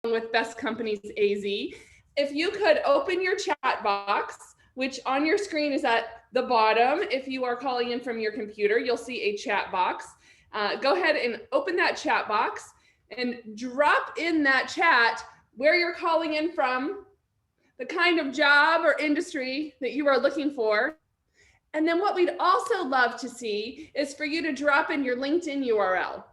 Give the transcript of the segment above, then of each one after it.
with BestCompaniesAZ. If you could open your chat box, which on your screen is at the bottom. If you are calling in from your computer, you'll see a chat box. Go ahead and open that chat box and drop in that chat where you're calling in from, the kind of job or industry that you are looking for. And then what we'd also love to see is for you to drop in your LinkedIn URL.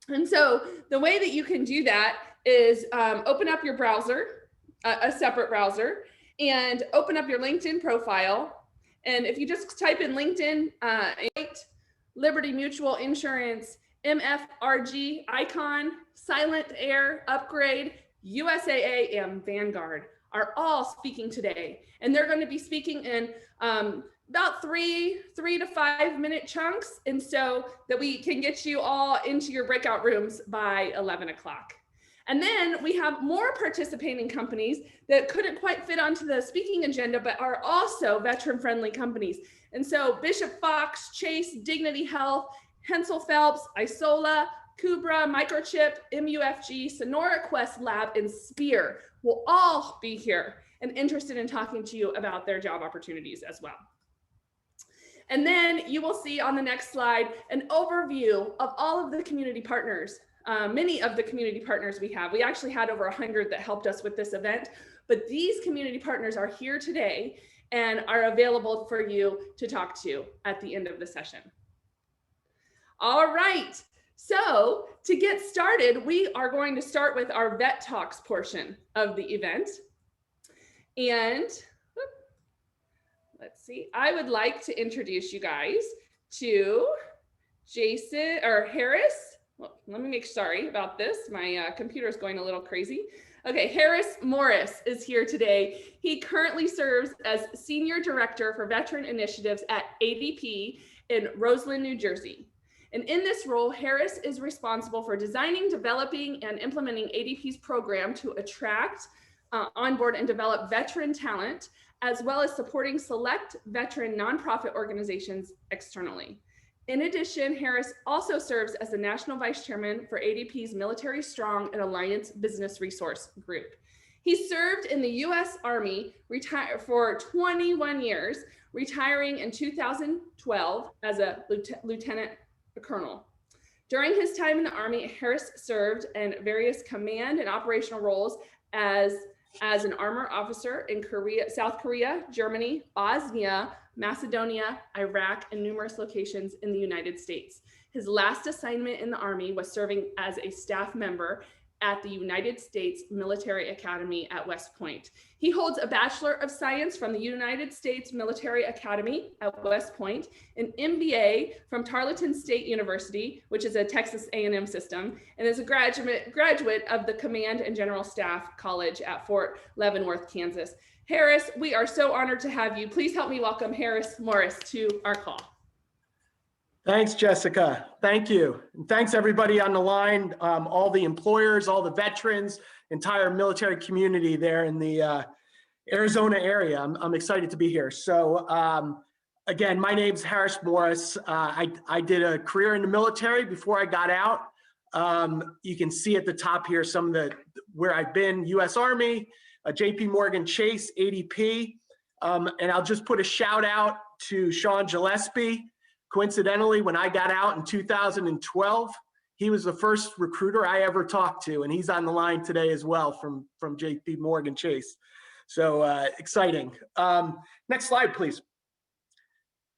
And so the way that you can do that is open up your browser, a separate browser, and open up your LinkedIn profile. And if you just type in LinkedIn, Liberty Mutual Insurance, MFRG, Icon, Silent Air, Upgrade, USAA, and Vanguard are all speaking today. And they're going to be speaking in about three to 5 minute chunks. And so that we can get you all into your breakout rooms by 11 o'clock. And then we have more participating companies that couldn't quite fit onto the speaking agenda, but are also veteran-friendly companies. And so Bishop Fox, Chase, Dignity Health, Hensel Phelps, Isola, Kubra, Microchip, MUFG, Sonora Quest Lab, and Spear will all be here and interested in talking to you about their job opportunities as well. And then you will see on the next slide an overview of all of the community partners. Many of the community partners we have. We actually had over 100 that helped us with this event, but these community partners are here today and are available for you to talk to at the end of the session. All right, so to get started, we are going to start with our VetTalks portion of the event. And let's see, I would like to introduce you guys to Jason or Harris. Well, let me make sorry about this. My computer is going a little crazy. Okay, Harris Morris is here today. He currently serves as Senior Director for Veteran Initiatives at ADP in Roseland, New Jersey. And in this role, Harris is responsible for designing, developing, and implementing ADP's program to attract, onboard, and develop veteran talent, as well as supporting select veteran nonprofit organizations externally. In addition, Harris also serves as the National Vice Chairman for ADP's Military Strong and Alliance Business Resource Group. He served in the U.S. Army for 21 years, retiring in 2012 as a lieutenant colonel. During his time in the Army, Harris served in various command and operational roles as an armor officer in South Korea, Germany, Bosnia, Macedonia, Iraq, and numerous locations in the United States. His last assignment in the Army was serving as a staff member at the United States Military Academy at West Point. He holds a Bachelor of Science from the United States Military Academy at West Point, an MBA from Tarleton State University, which is a Texas A&M system, and is a graduate of the Command and General Staff College at Fort Leavenworth, Kansas. Harris, we are so honored to have you. Please help me welcome Harris Morris to our call. Thanks, Jessica. Thank you. And thanks everybody on the line, all the employers, all the veterans, entire military community there in the Arizona area. I'm excited to be here. So again, my name's Harris Morris. I did a career in the military before I got out. You can see at the top here some of where I've been: U.S. Army, JP Morgan Chase, ADP. And I'll just put a shout out to Sean Gillespie. Coincidentally, when I got out in 2012, he was the first recruiter I ever talked to, and he's on the line today as well from JP Morgan Chase. So exciting. Next slide, please.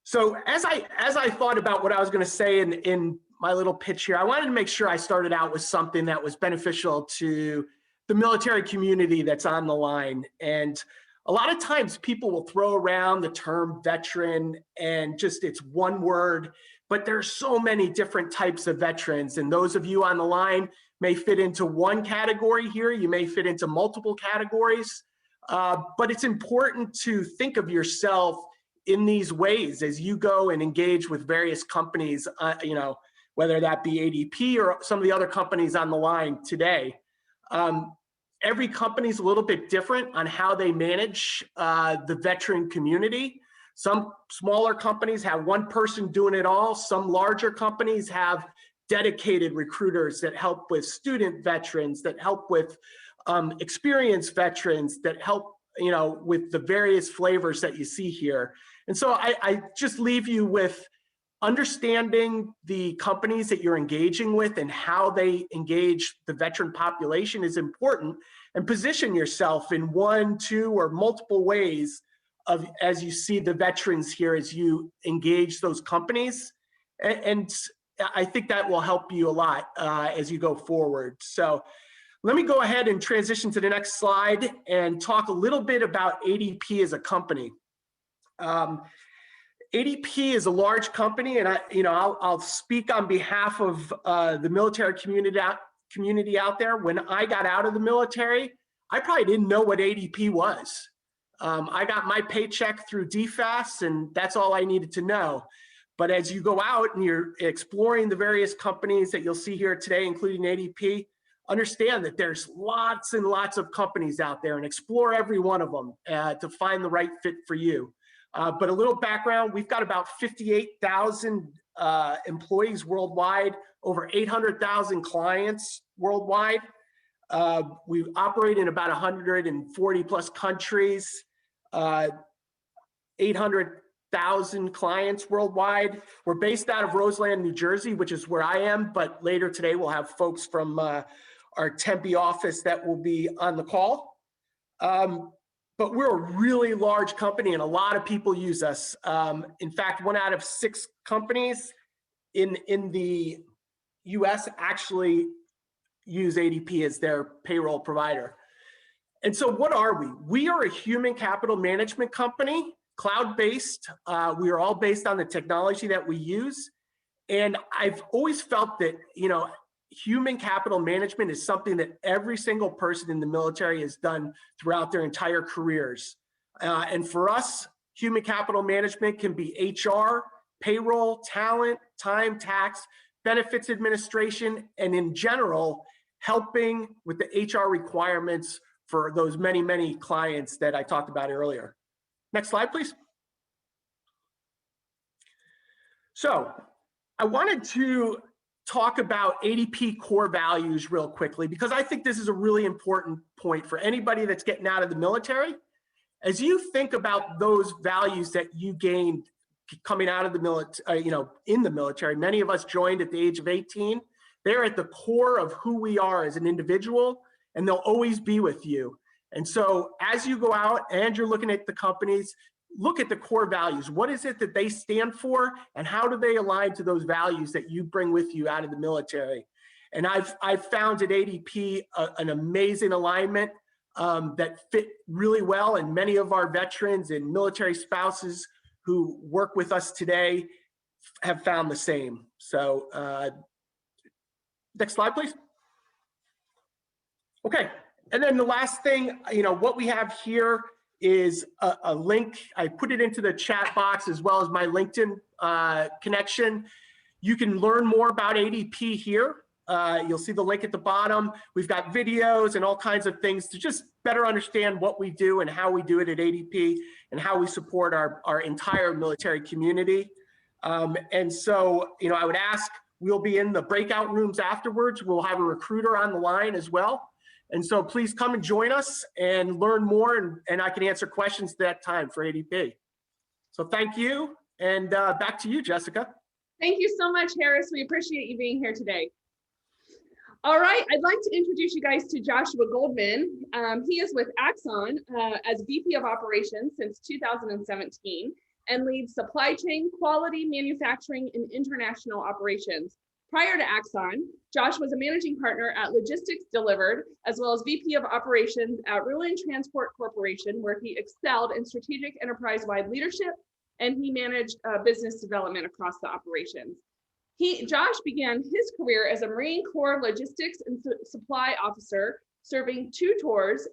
So as I thought about what I was going to say in my little pitch here, I wanted to make sure I started out with something that was beneficial to the military community that's on the line. And a lot of times people will throw around the term veteran and just it's one word, but there's so many different types of veterans. And those of you on the line may fit into one category here. You may fit into multiple categories, but it's important to think of yourself in these ways as you go and engage with various companies, whether that be ADP or some of the other companies on the line today. Every company is a little bit different on how they manage the veteran community. Some smaller companies have one person doing it all. Some larger companies have dedicated recruiters that help with student veterans, that help with experienced veterans, that help, you know, with the various flavors that you see here. And so I just leave you with understanding the companies that you're engaging with and how they engage the veteran population is important, and position yourself in one, two, or multiple ways of, as you see the veterans here, as you engage those companies. And I think that will help you a lot as you go forward. So let me go ahead and transition to the next slide and talk a little bit about ADP as a company. ADP is a large company, and I'll speak on behalf of the military community out there. When I got out of the military, I probably didn't know what ADP was. I got my paycheck through DFAS, and that's all I needed to know. But as you go out and you're exploring the various companies that you'll see here today, including ADP, understand that there's lots and lots of companies out there, and explore every one of them to find the right fit for you. But a little background, we've got about 58,000 employees worldwide, over 800,000 clients worldwide. We operate in about 140 plus countries, 800,000 clients worldwide. We're based out of Roseland, New Jersey, which is where I am, but later today we'll have folks from our Tempe office that will be on the call. But we're a really large company, and a lot of people use us. In fact, 1 out of 6 companies in the US actually use ADP as their payroll provider. And so what are we? We are a human capital management company, cloud-based. We are all based on the technology that we use. And I've always felt that, you know, human capital management is something that every single person in the military has done throughout their entire careers. And for us, human capital management can be HR, payroll, talent, time, tax, benefits administration, and in general, helping with the HR requirements for those many, many clients that I talked about earlier. Next slide, please. So I wanted to talk about ADP core values real quickly, because I think this is a really important point for anybody that's getting out of the military. As you think about those values that you gained coming out of the military, in the military, many of us joined at the age of 18. They're at the core of who we are as an individual, and they'll always be with you. And so as you go out and you're looking at the companies, look at the core values. What is it that they stand for, and how do they align to those values that you bring with you out of the military? And I've found at ADP an amazing alignment that fit really well, and many of our veterans and military spouses who work with us today have found the same. So next slide, please. Okay, and then the last thing, what we have here is a link. I put it into the chat box as well as my LinkedIn connection. You can learn more about ADP here. You'll see the link at the bottom. We've got videos and all kinds of things to just better understand what we do and how we do it at ADP, and how we support our entire military community. And so, I would ask, we'll be in the breakout rooms afterwards. We'll have a recruiter on the line as well. And so please come and join us and learn more, and I can answer questions at that time for ADP. So thank you, and back to you, Jessica. Thank you so much, Harris. We appreciate you being here today. All right, I'd like to introduce you guys to Joshua Goldman. He is with Axon as VP of Operations since 2017 and leads supply chain, quality, manufacturing, and international operations. Prior to Axon, Josh was a managing partner at Logistics Delivered, as well as VP of Operations at Ruland Transport Corporation, where he excelled in strategic enterprise-wide leadership, and he managed business development across the operations. Josh began his career as a Marine Corps Logistics and Supply Officer, serving 2 tours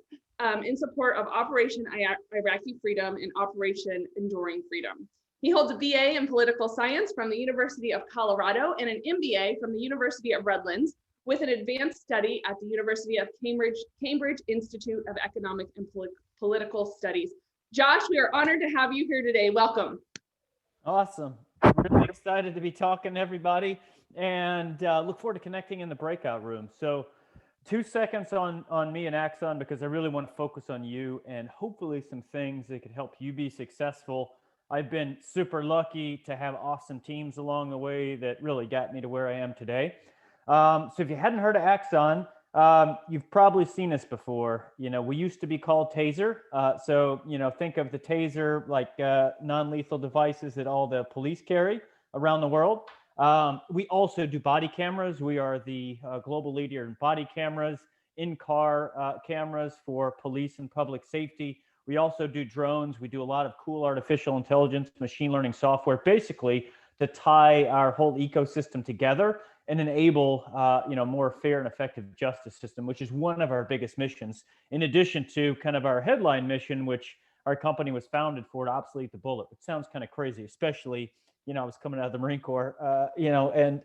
in support of Operation Iraqi Freedom and Operation Enduring Freedom. He holds a BA in political science from the University of Colorado and an MBA from the University of Redlands, with an advanced study at the University of Cambridge Institute of Economic and Political Studies. Josh, we are honored to have you here today. Welcome. Awesome. I'm really excited to be talking to everybody. and look forward to connecting in the breakout room. So 2 seconds on me and Axon, because I really want to focus on you and hopefully some things that could help you be successful. I've been super lucky to have awesome teams along the way that really got me to where I am today. So if you hadn't heard of Axon, you've probably seen us before. We used to be called Taser. So think of the Taser like non-lethal devices that all the police carry around the world. We also do body cameras. We are the global leader in body cameras, in-car cameras for police and public safety. We also do drones. We do a lot of cool artificial intelligence, machine learning software, basically to tie our whole ecosystem together and enable more fair and effective justice system, which is one of our biggest missions, in addition to kind of our headline mission, which our company was founded for, to obsolete the bullet. It sounds kind of crazy, especially I was coming out of the Marine Corps, and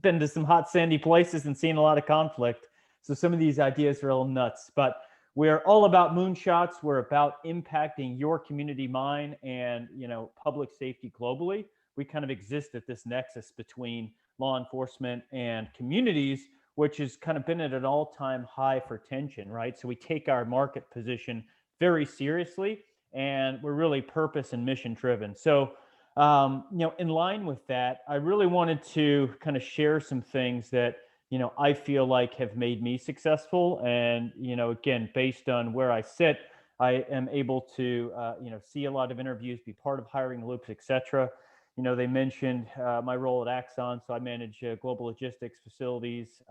been to some hot, sandy places and seen a lot of conflict. So some of these ideas are a little nuts, but we're all about moonshots. We're about impacting your community, mine, and public safety globally. We kind of exist at this nexus between law enforcement and communities, which has kind of been at an all-time high for tension, right? So we take our market position very seriously, and we're really purpose and mission driven. So in line with that, I really wanted to kind of share some things that, I feel like have made me successful. And, again, based on where I sit, I am able to, see a lot of interviews, be part of hiring loops, et cetera. They mentioned my role at Axon. So I manage global logistics facilities,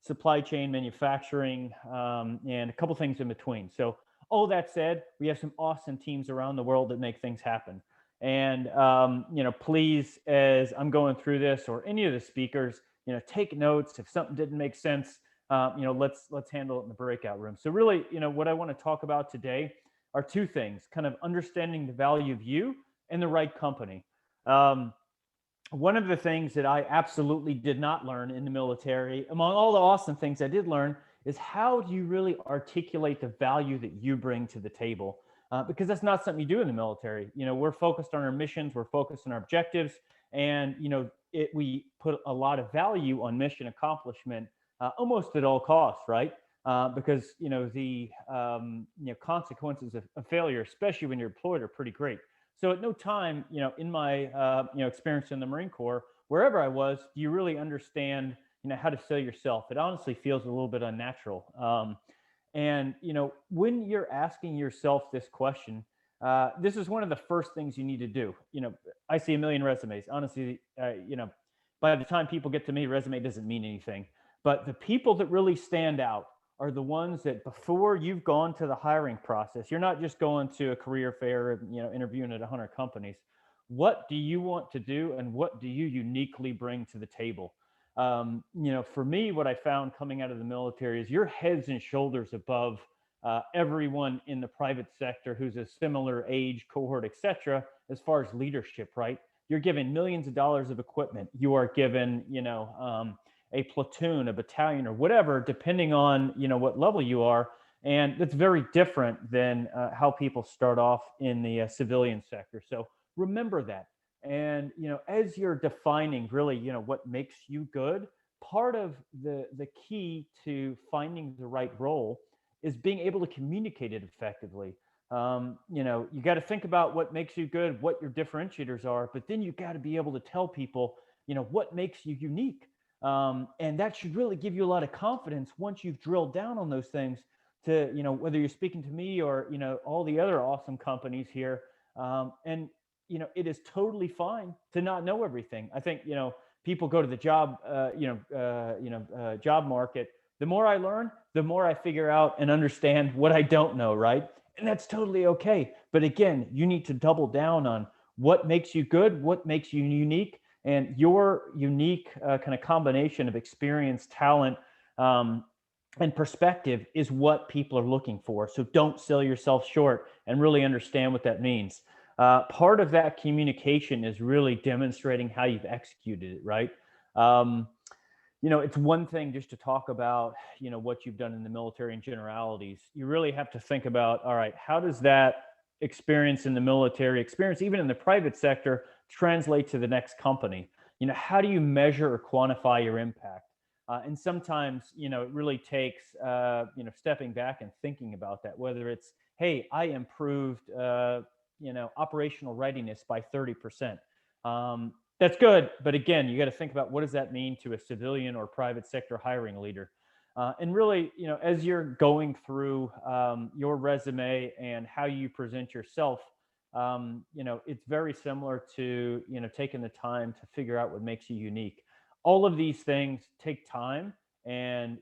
supply chain, manufacturing, and a couple things in between. So all that said, we have some awesome teams around the world that make things happen. And, please, as I'm going through this, or any of the speakers, take notes. If something didn't make sense, let's handle it in the breakout room. So really, what I want to talk about today are two things: kind of understanding the value of you and the right company. One of the things that I absolutely did not learn in the military, among all the awesome things I did learn, is how do you really articulate the value that you bring to the table? Because that's not something you do in the military. We're focused on our missions, we're focused on our objectives, and we put a lot of value on mission accomplishment, almost at all costs, right? Because the consequences of failure, especially when you're deployed, are pretty great. So at no time, in my experience in the Marine Corps, wherever I was, do you really understand how to sell yourself. It honestly feels a little bit unnatural. And when you're asking yourself this question, this is one of the first things you need to do. I see a million resumes. Honestly, by the time people get to me, resume doesn't mean anything. But the people that really stand out are the ones that, before you've gone to the hiring process, you're not just going to a career fair, interviewing at 100 companies. What do you want to do, and what do you uniquely bring to the table? For me, what I found coming out of the military is you're heads and shoulders above everyone in the private sector who's a similar age cohort, et cetera, as far as leadership, right? You're given millions of dollars of equipment. You are given, a platoon, a battalion, or whatever, depending on, what level you are. And that's very different than how people start off in the civilian sector. So remember that. And, as you're defining really, what makes you good, part of the key to finding the right role is being able to communicate it effectively. You got to think about what makes you good, what your differentiators are, but then you got to be able to tell people, what makes you unique. And that should really give you a lot of confidence once you've drilled down on those things to, whether you're speaking to me or, all the other awesome companies here. And it is totally fine to not know everything. I think, people go to the job, job market. The more I learn, the more I figure out and understand what I don't know, right? And that's totally okay. But again, you need to double down on what makes you good, what makes you unique, and your unique kind of combination of experience, talent, and perspective is what people are looking for. So don't sell yourself short, and really understand what that means. Part of that communication is really demonstrating how you've executed it, right? It's one thing just to talk about, what you've done in the military in generalities. You really have to think about, all right, how does that experience in the military, experience even in the private sector, translate to the next company? how do you measure or quantify your impact? And sometimes, it really takes, stepping back and thinking about that, whether it's, hey, I improved, operational readiness by 30%. That's good. But again, you got to think about, what does that mean to a civilian or private sector hiring leader? And really, as you're going through your resume and how you present yourself, it's very similar to, taking the time to figure out what makes you unique. All of these things take time. And,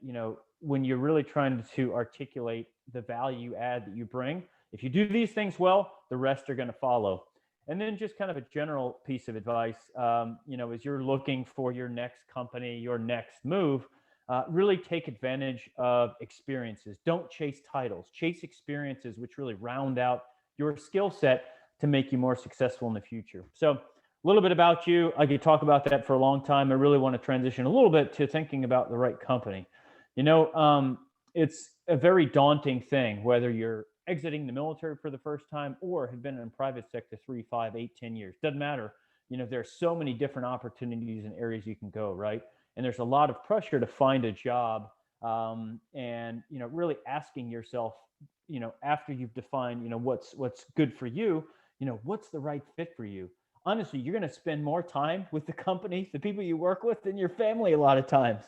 when you're really trying to articulate the value add that you bring, if you do these things well, the rest are going to follow. And then just kind of a general piece of advice, as you're looking for your next company, your next move, really take advantage of experiences. Don't chase titles, chase experiences, which really round out your skill set to make you more successful in the future. So a little bit about you. I could talk about that for a long time. I really want to transition a little bit to thinking about the right company. It's a very daunting thing, whether you're exiting the military for the first time or have been in private sector 3, 5, 8, 10 years. Doesn't matter. There's so many different opportunities and areas you can go, right? And there's a lot of pressure to find a job. And, really asking yourself, after you've defined, what's good for you, what's the right fit for you? Honestly, you're going to spend more time with the company, the people you work with, than your family a lot of times,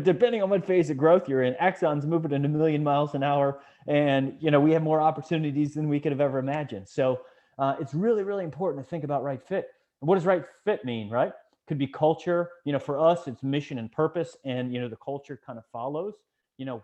depending on what phase of growth you're in. Axon's moving at 1,000,000 miles an hour, and, we have more opportunities than we could have ever imagined. So it's really, really important to think about right fit. And what does right fit mean, right? Could be culture. For us, it's mission and purpose, and, the culture kind of follows.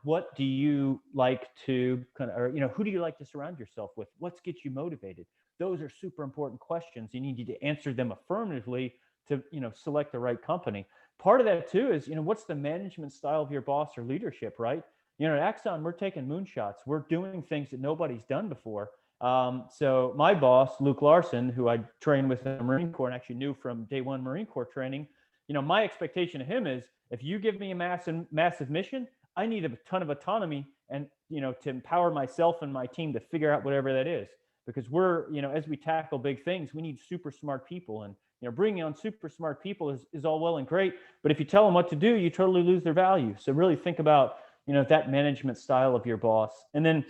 What do you like to or, who do you like to surround yourself with? What gets you motivated? Those are super important questions. You need to answer them affirmatively to, select the right company. Part of that too is, what's the management style of your boss or leadership, right? At Axon, we're taking moonshots. We're doing things that nobody's done before. So my boss, Luke Larson, who I trained with in the Marine Corps and actually knew from day one Marine Corps training, my expectation of him is, if you give me a massive mission, I need a ton of autonomy and, to empower myself and my team to figure out whatever that is. Because we're, as we tackle big things, we need super smart people. And, bringing on super smart people is all well and great. But if you tell them what to do, you totally lose their value. So really think about, that management style of your boss. And then,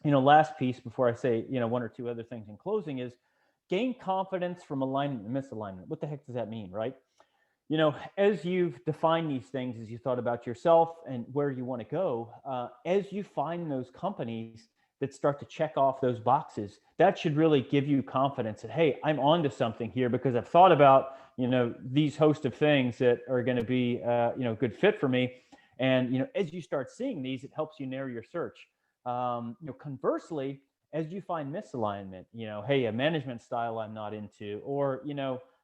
last piece before I say, one or two other things in closing is gain confidence from alignment and misalignment. What the heck does that mean, right? As you've defined these things, as you thought about yourself and where you want to go, as you find those companies that start to check off those boxes, that should really give you confidence that, hey, I'm onto something here because I've thought about, these host of things that are going to be, good fit for me. And, as you start seeing these, it helps you narrow your search. Conversely, as you find misalignment, hey, a management style I'm not into, or,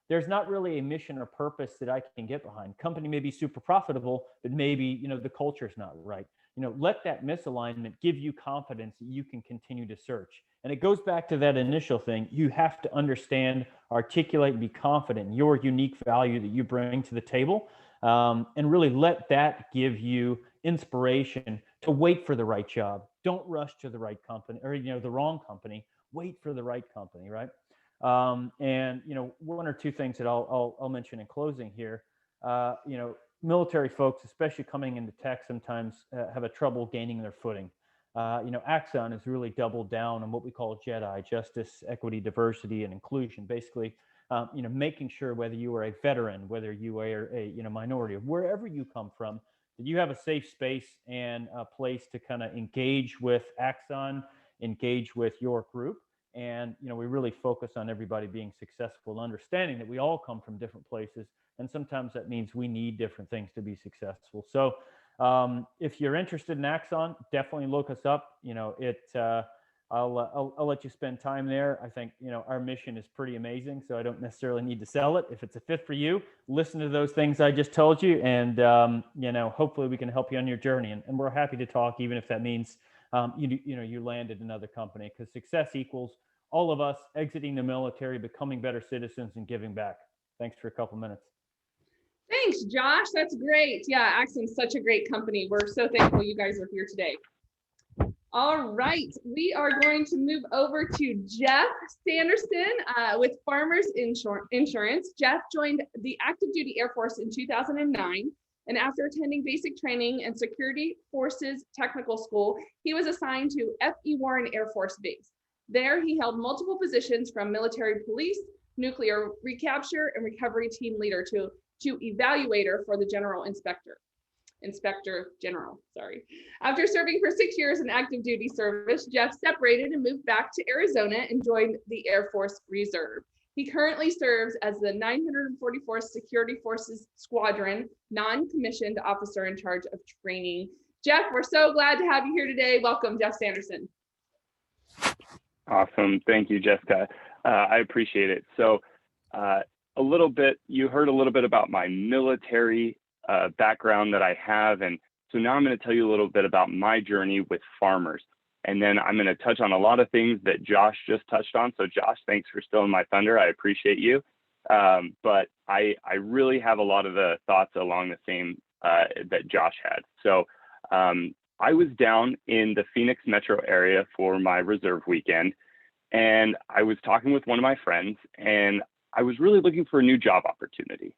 there's not really a mission or purpose that I can get behind. Company may be super profitable, but maybe, the culture's not right. Let that misalignment give you confidence that you can continue to search. And it goes back to that initial thing. You have to understand, articulate, and be confident in your unique value that you bring to the table. And really let that give you inspiration to wait for the right job. Don't rush to the right company or, the wrong company. Wait for the right company, right? And, one or two things that I'll mention in closing here, military folks, especially coming into tech, sometimes have a trouble gaining their footing. Axon has really doubled down on what we call JEDI, justice, equity, diversity, and inclusion. Basically, making sure whether you are a veteran, whether you are a minority, wherever you come from, that you have a safe space and a place to kind of engage with Axon, engage with your group. And, we really focus on everybody being successful, understanding that we all come from different places. And sometimes that means we need different things to be successful. So if you're interested in Axon, definitely look us up. I'll let you spend time there. I think, our mission is pretty amazing. So I don't necessarily need to sell it. If it's a fit for you, listen to those things I just told you. And, hopefully we can help you on your journey. And we're happy to talk, even if that means you landed another company, because success equals all of us exiting the military, becoming better citizens, and giving back. Thanks for a couple minutes. Thanks, Josh. That's great. Yeah, Axon's such a great company. We're so thankful you guys are here today. All right, we are going to move over to Jeff Sanderson with Farmers Insurance. Jeff joined the active duty Air Force in 2009, and after attending basic training and Security Forces Technical School, he was assigned to F.E. Warren Air Force Base. There, he held multiple positions from military police, nuclear recapture, and recovery team leader to evaluator for the Inspector General, sorry. After serving for 6 years in active duty service, Jeff separated and moved back to Arizona and joined the Air Force Reserve. He currently serves as the 944th Security Forces Squadron non-commissioned officer in charge of training. Jeff, we're so glad to have you here today. Welcome, Jeff Sanderson. Awesome. Thank you, Jessica. I appreciate it. So you heard a little bit about my military background that I have. And so now I'm going to tell you a little bit about my journey with farmers. And then I'm going to touch on a lot of things that Josh just touched on. So Josh, thanks for stealing my thunder. I appreciate you. But I really have a lot of the thoughts along the same that Josh had. So I was down in the Phoenix metro area for my reserve weekend, and I was talking with one of my friends, and I was really looking for a new job opportunity.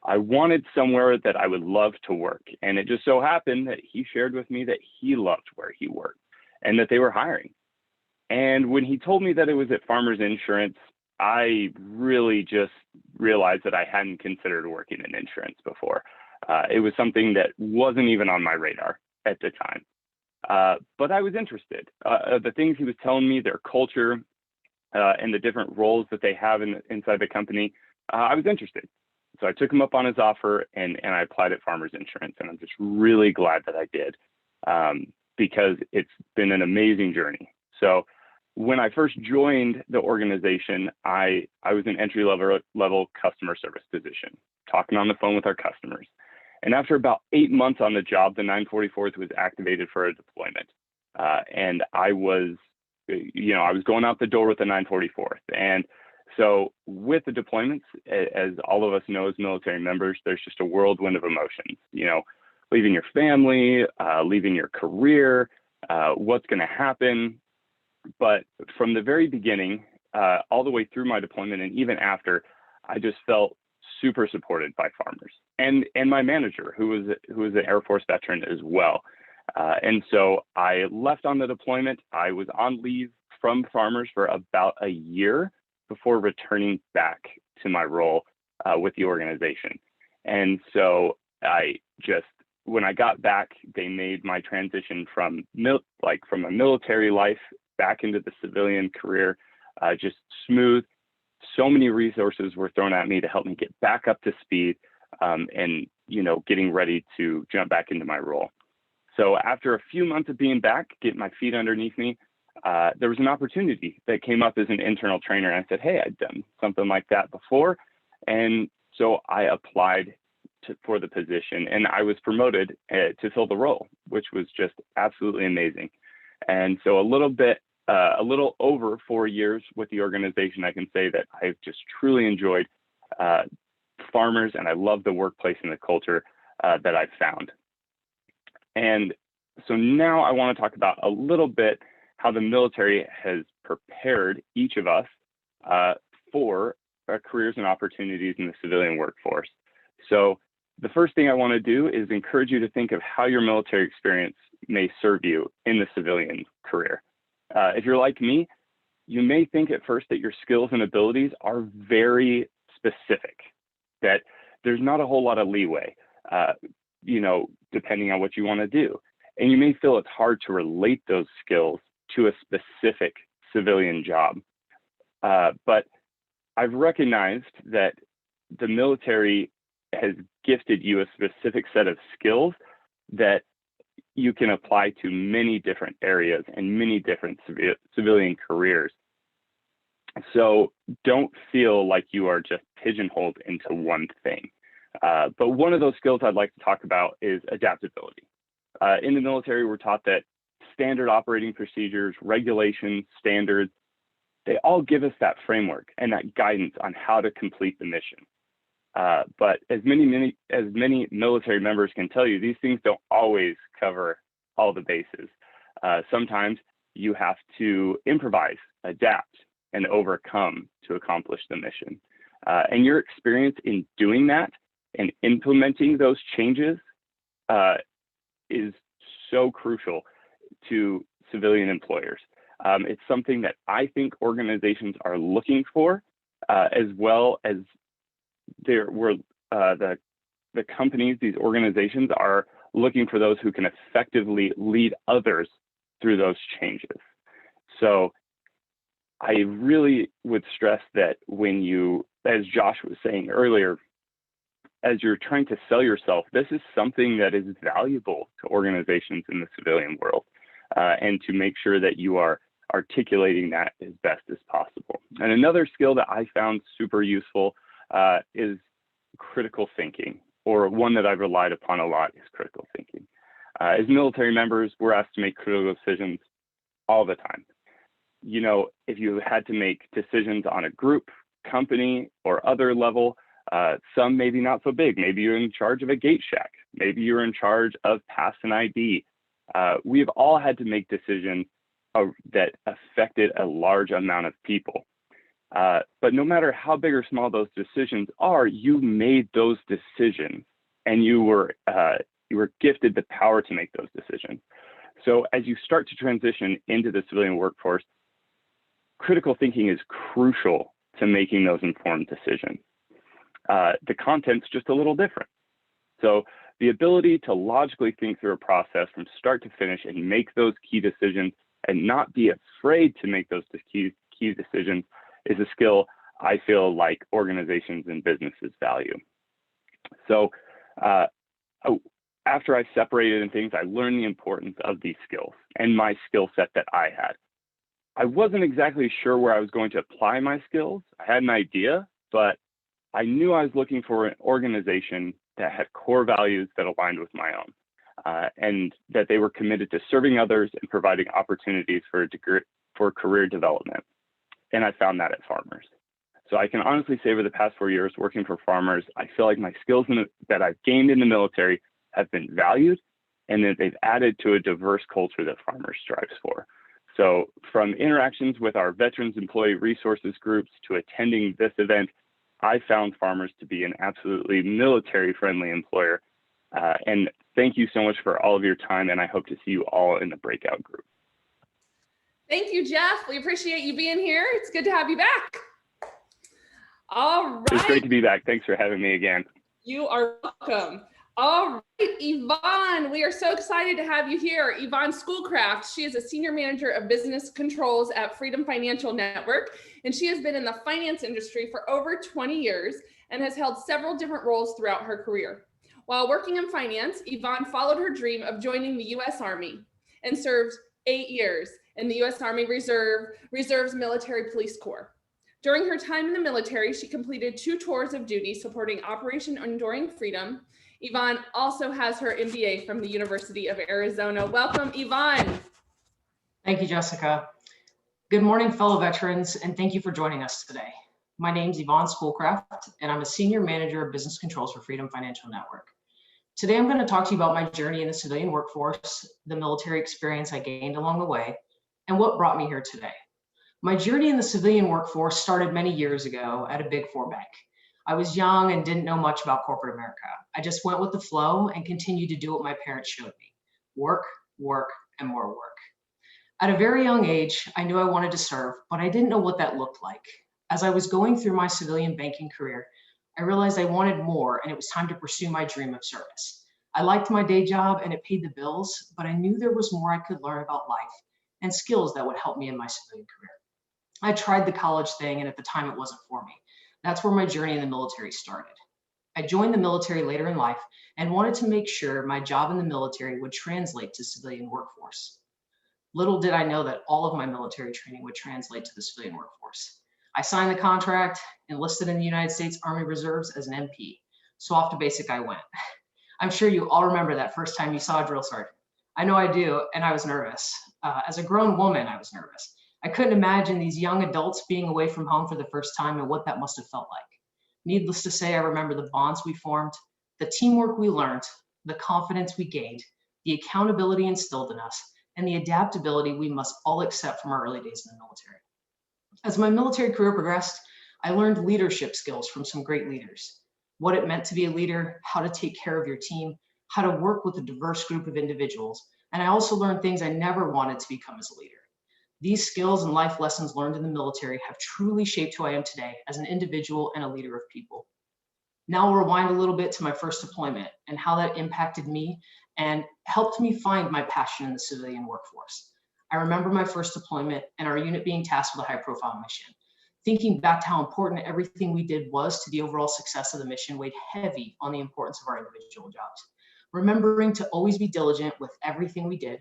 I wanted somewhere that I would love to work. And it just so happened that he shared with me that he loved where he worked and that they were hiring. And when he told me that it was at Farmers Insurance, I really just realized that I hadn't considered working in insurance before. It was something that wasn't even on my radar at the time. But I was interested. The things he was telling me, their culture, and the different roles that they have inside the company, I was interested. So I took him up on his offer and I applied at Farmers Insurance, and I'm just really glad that I did because it's been an amazing journey. So when I first joined the organization, I was an entry-level customer service position, talking on the phone with our customers. And after about 8 months on the job, the 944th was activated for a deployment. And I was going out the door with the 944th. And so with the deployments, as all of us know as military members, there's just a whirlwind of emotions, leaving your family, leaving your career, what's going to happen. But from the very beginning, all the way through my deployment and even after, I just felt super supported by farmers and my manager, who was an Air Force veteran as well. And so I left on the deployment. I was on leave from farmers for about a year before returning back to my role with the organization. And so when I got back, they made my transition from a military life back into the civilian career just smooth. So many resources were thrown at me to help me get back up to speed and getting ready to jump back into my role. So after a few months of being back, getting my feet underneath me, there was an opportunity that came up as an internal trainer. And I said, hey, I'd done something like that before. And so I applied for the position, and I was promoted to fill the role, which was just absolutely amazing. And so a little over 4 years with the organization, I can say that I've just truly enjoyed farmers, and I love the workplace and the culture that I've found. And so now I want to talk about a little bit how the military has prepared each of us for careers and opportunities in the civilian workforce. So the first thing I want to do is encourage you to think of how your military experience may serve you in the civilian career. If you're like me, you may think at first that your skills and abilities are very specific, that there's not a whole lot of leeway, depending on what you want to do. And you may feel it's hard to relate those skills to a specific civilian job. But I've recognized that the military has gifted you a specific set of skills that you can apply to many different areas and many different civilian careers. So don't feel like you are just pigeonholed into one thing. But one of those skills I'd like to talk about is adaptability. In the military, we're taught that standard operating procedures, regulations, standards, they all give us that framework and that guidance on how to complete the mission. But as many military members can tell you, these things don't always cover all the bases. Sometimes you have to improvise, adapt, and overcome to accomplish the mission. And your experience in doing that and implementing those changes is so crucial to civilian employers. It's something that I think organizations are looking for, as well as the companies, these organizations are looking for those who can effectively lead others through those changes. So I really would stress that when you, as Josh was saying earlier, as you're trying to sell yourself, this is something that is valuable to organizations in the civilian world, and to make sure that you are articulating that as best as possible. And another skill that I found super useful is critical thinking, or one that I've relied upon a lot is critical thinking. As military members, we're asked to make critical decisions all the time. You know, if you had to make decisions on a group, company, or other level, some maybe not so big. Maybe you're in charge of a gate shack. Maybe you're in charge of pass an ID. We've all had to make decisions that affected a large amount of people. But no matter how big or small those decisions are, you made those decisions, and you were gifted the power to make those decisions. So as you start to transition into the civilian workforce, critical thinking is crucial to making those informed decisions. The content's just a little different. So the ability to logically think through a process from start to finish and make those key decisions and not be afraid to make those key decisions is a skill I feel like organizations and businesses value. So after I separated and things, I learned the importance of these skills and my skill set that I had. I wasn't exactly sure where I was going to apply my skills. I had an idea, but I knew I was looking for an organization that had core values that aligned with my own, and that they were committed to serving others and providing opportunities for career development. And I found that at Farmers. So I can honestly say over the past 4 years working for Farmers, I feel like my skills that I've gained in the military have been valued, and that they've added to a diverse culture that Farmers strives for. So from interactions with our Veterans Employee Resources groups to attending this event, I found Farmers to be an absolutely military-friendly employer. And thank you so much for all of your time, and I hope to see you all in the breakout group. Thank you, Jeff. We appreciate you being here. It's good to have you back. All right. It's great to be back. Thanks for having me again. You are welcome. All right, Yvonne, we are so excited to have you here. Yvonne Schoolcraft, she is a senior manager of business controls at Freedom Financial Network, and she has been in the finance industry for over 20 years and has held several different roles throughout her career. While working in finance, Yvonne followed her dream of joining the U.S. Army and served 8 years in the U.S. Army Reserve's Military Police Corps. During her time in the military, she completed 2 tours of duty supporting Operation Enduring Freedom. Yvonne also has her MBA from the University of Arizona. Welcome, Yvonne. Thank you, Jessica. Good morning, fellow veterans, and thank you for joining us today. My name is Yvonne Schoolcraft, and I'm a senior manager of business controls for Freedom Financial Network. Today, I'm going to talk to you about my journey in the civilian workforce, the military experience I gained along the way, and what brought me here today. My journey in the civilian workforce started many years ago at a Big Four bank. I was young and didn't know much about corporate America. I just went with the flow and continued to do what my parents showed me: work, work, and more work. At a very young age, I knew I wanted to serve, but I didn't know what that looked like. As I was going through my civilian banking career, I realized I wanted more, and it was time to pursue my dream of service. I liked my day job and it paid the bills, but I knew there was more I could learn about life and skills that would help me in my civilian career. I tried the college thing, and at the time it wasn't for me. That's where my journey in the military started. I joined the military later in life and wanted to make sure my job in the military would translate to civilian workforce. Little did I know that all of my military training would translate to the civilian workforce. I signed the contract, enlisted in the United States Army Reserves as an MP. So off to basic I went. I'm sure you all remember that first time you saw a drill sergeant. I know I do, and I was nervous. As a grown woman, I was nervous. I couldn't imagine these young adults being away from home for the first time and what that must have felt like. Needless to say, I remember the bonds we formed, the teamwork we learned, the confidence we gained, the accountability instilled in us, and the adaptability we must all accept from our early days in the military. As my military career progressed, I learned leadership skills from some great leaders, what it meant to be a leader, how to take care of your team, how to work with a diverse group of individuals, and I also learned things I never wanted to become as a leader. These skills and life lessons learned in the military have truly shaped who I am today as an individual and a leader of people. Now I'll rewind a little bit to my first deployment and how that impacted me and helped me find my passion in the civilian workforce. I remember my first deployment and our unit being tasked with a high-profile mission. Thinking back to how important everything we did was to the overall success of the mission weighed heavy on the importance of our individual jobs. Remembering to always be diligent with everything we did,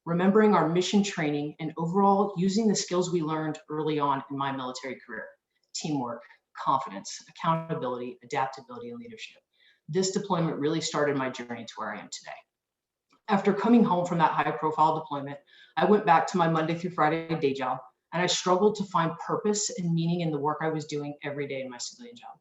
remembering our mission training, and overall using the skills we learned early on in my military career: teamwork, confidence, accountability, adaptability, and leadership. This deployment really started my journey to where I am today. After coming home from that high-profile deployment, I went back to my Monday through Friday day job, and I struggled to find purpose and meaning in the work I was doing every day in my civilian job.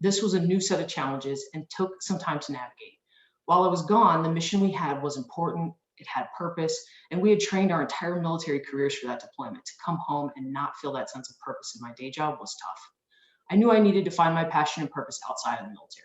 This was a new set of challenges and took some time to navigate. While I was gone, the mission we had was important, it had purpose, and we had trained our entire military careers for that deployment. To come home and not feel that sense of purpose in my day job was tough. I knew I needed to find my passion and purpose outside of the military.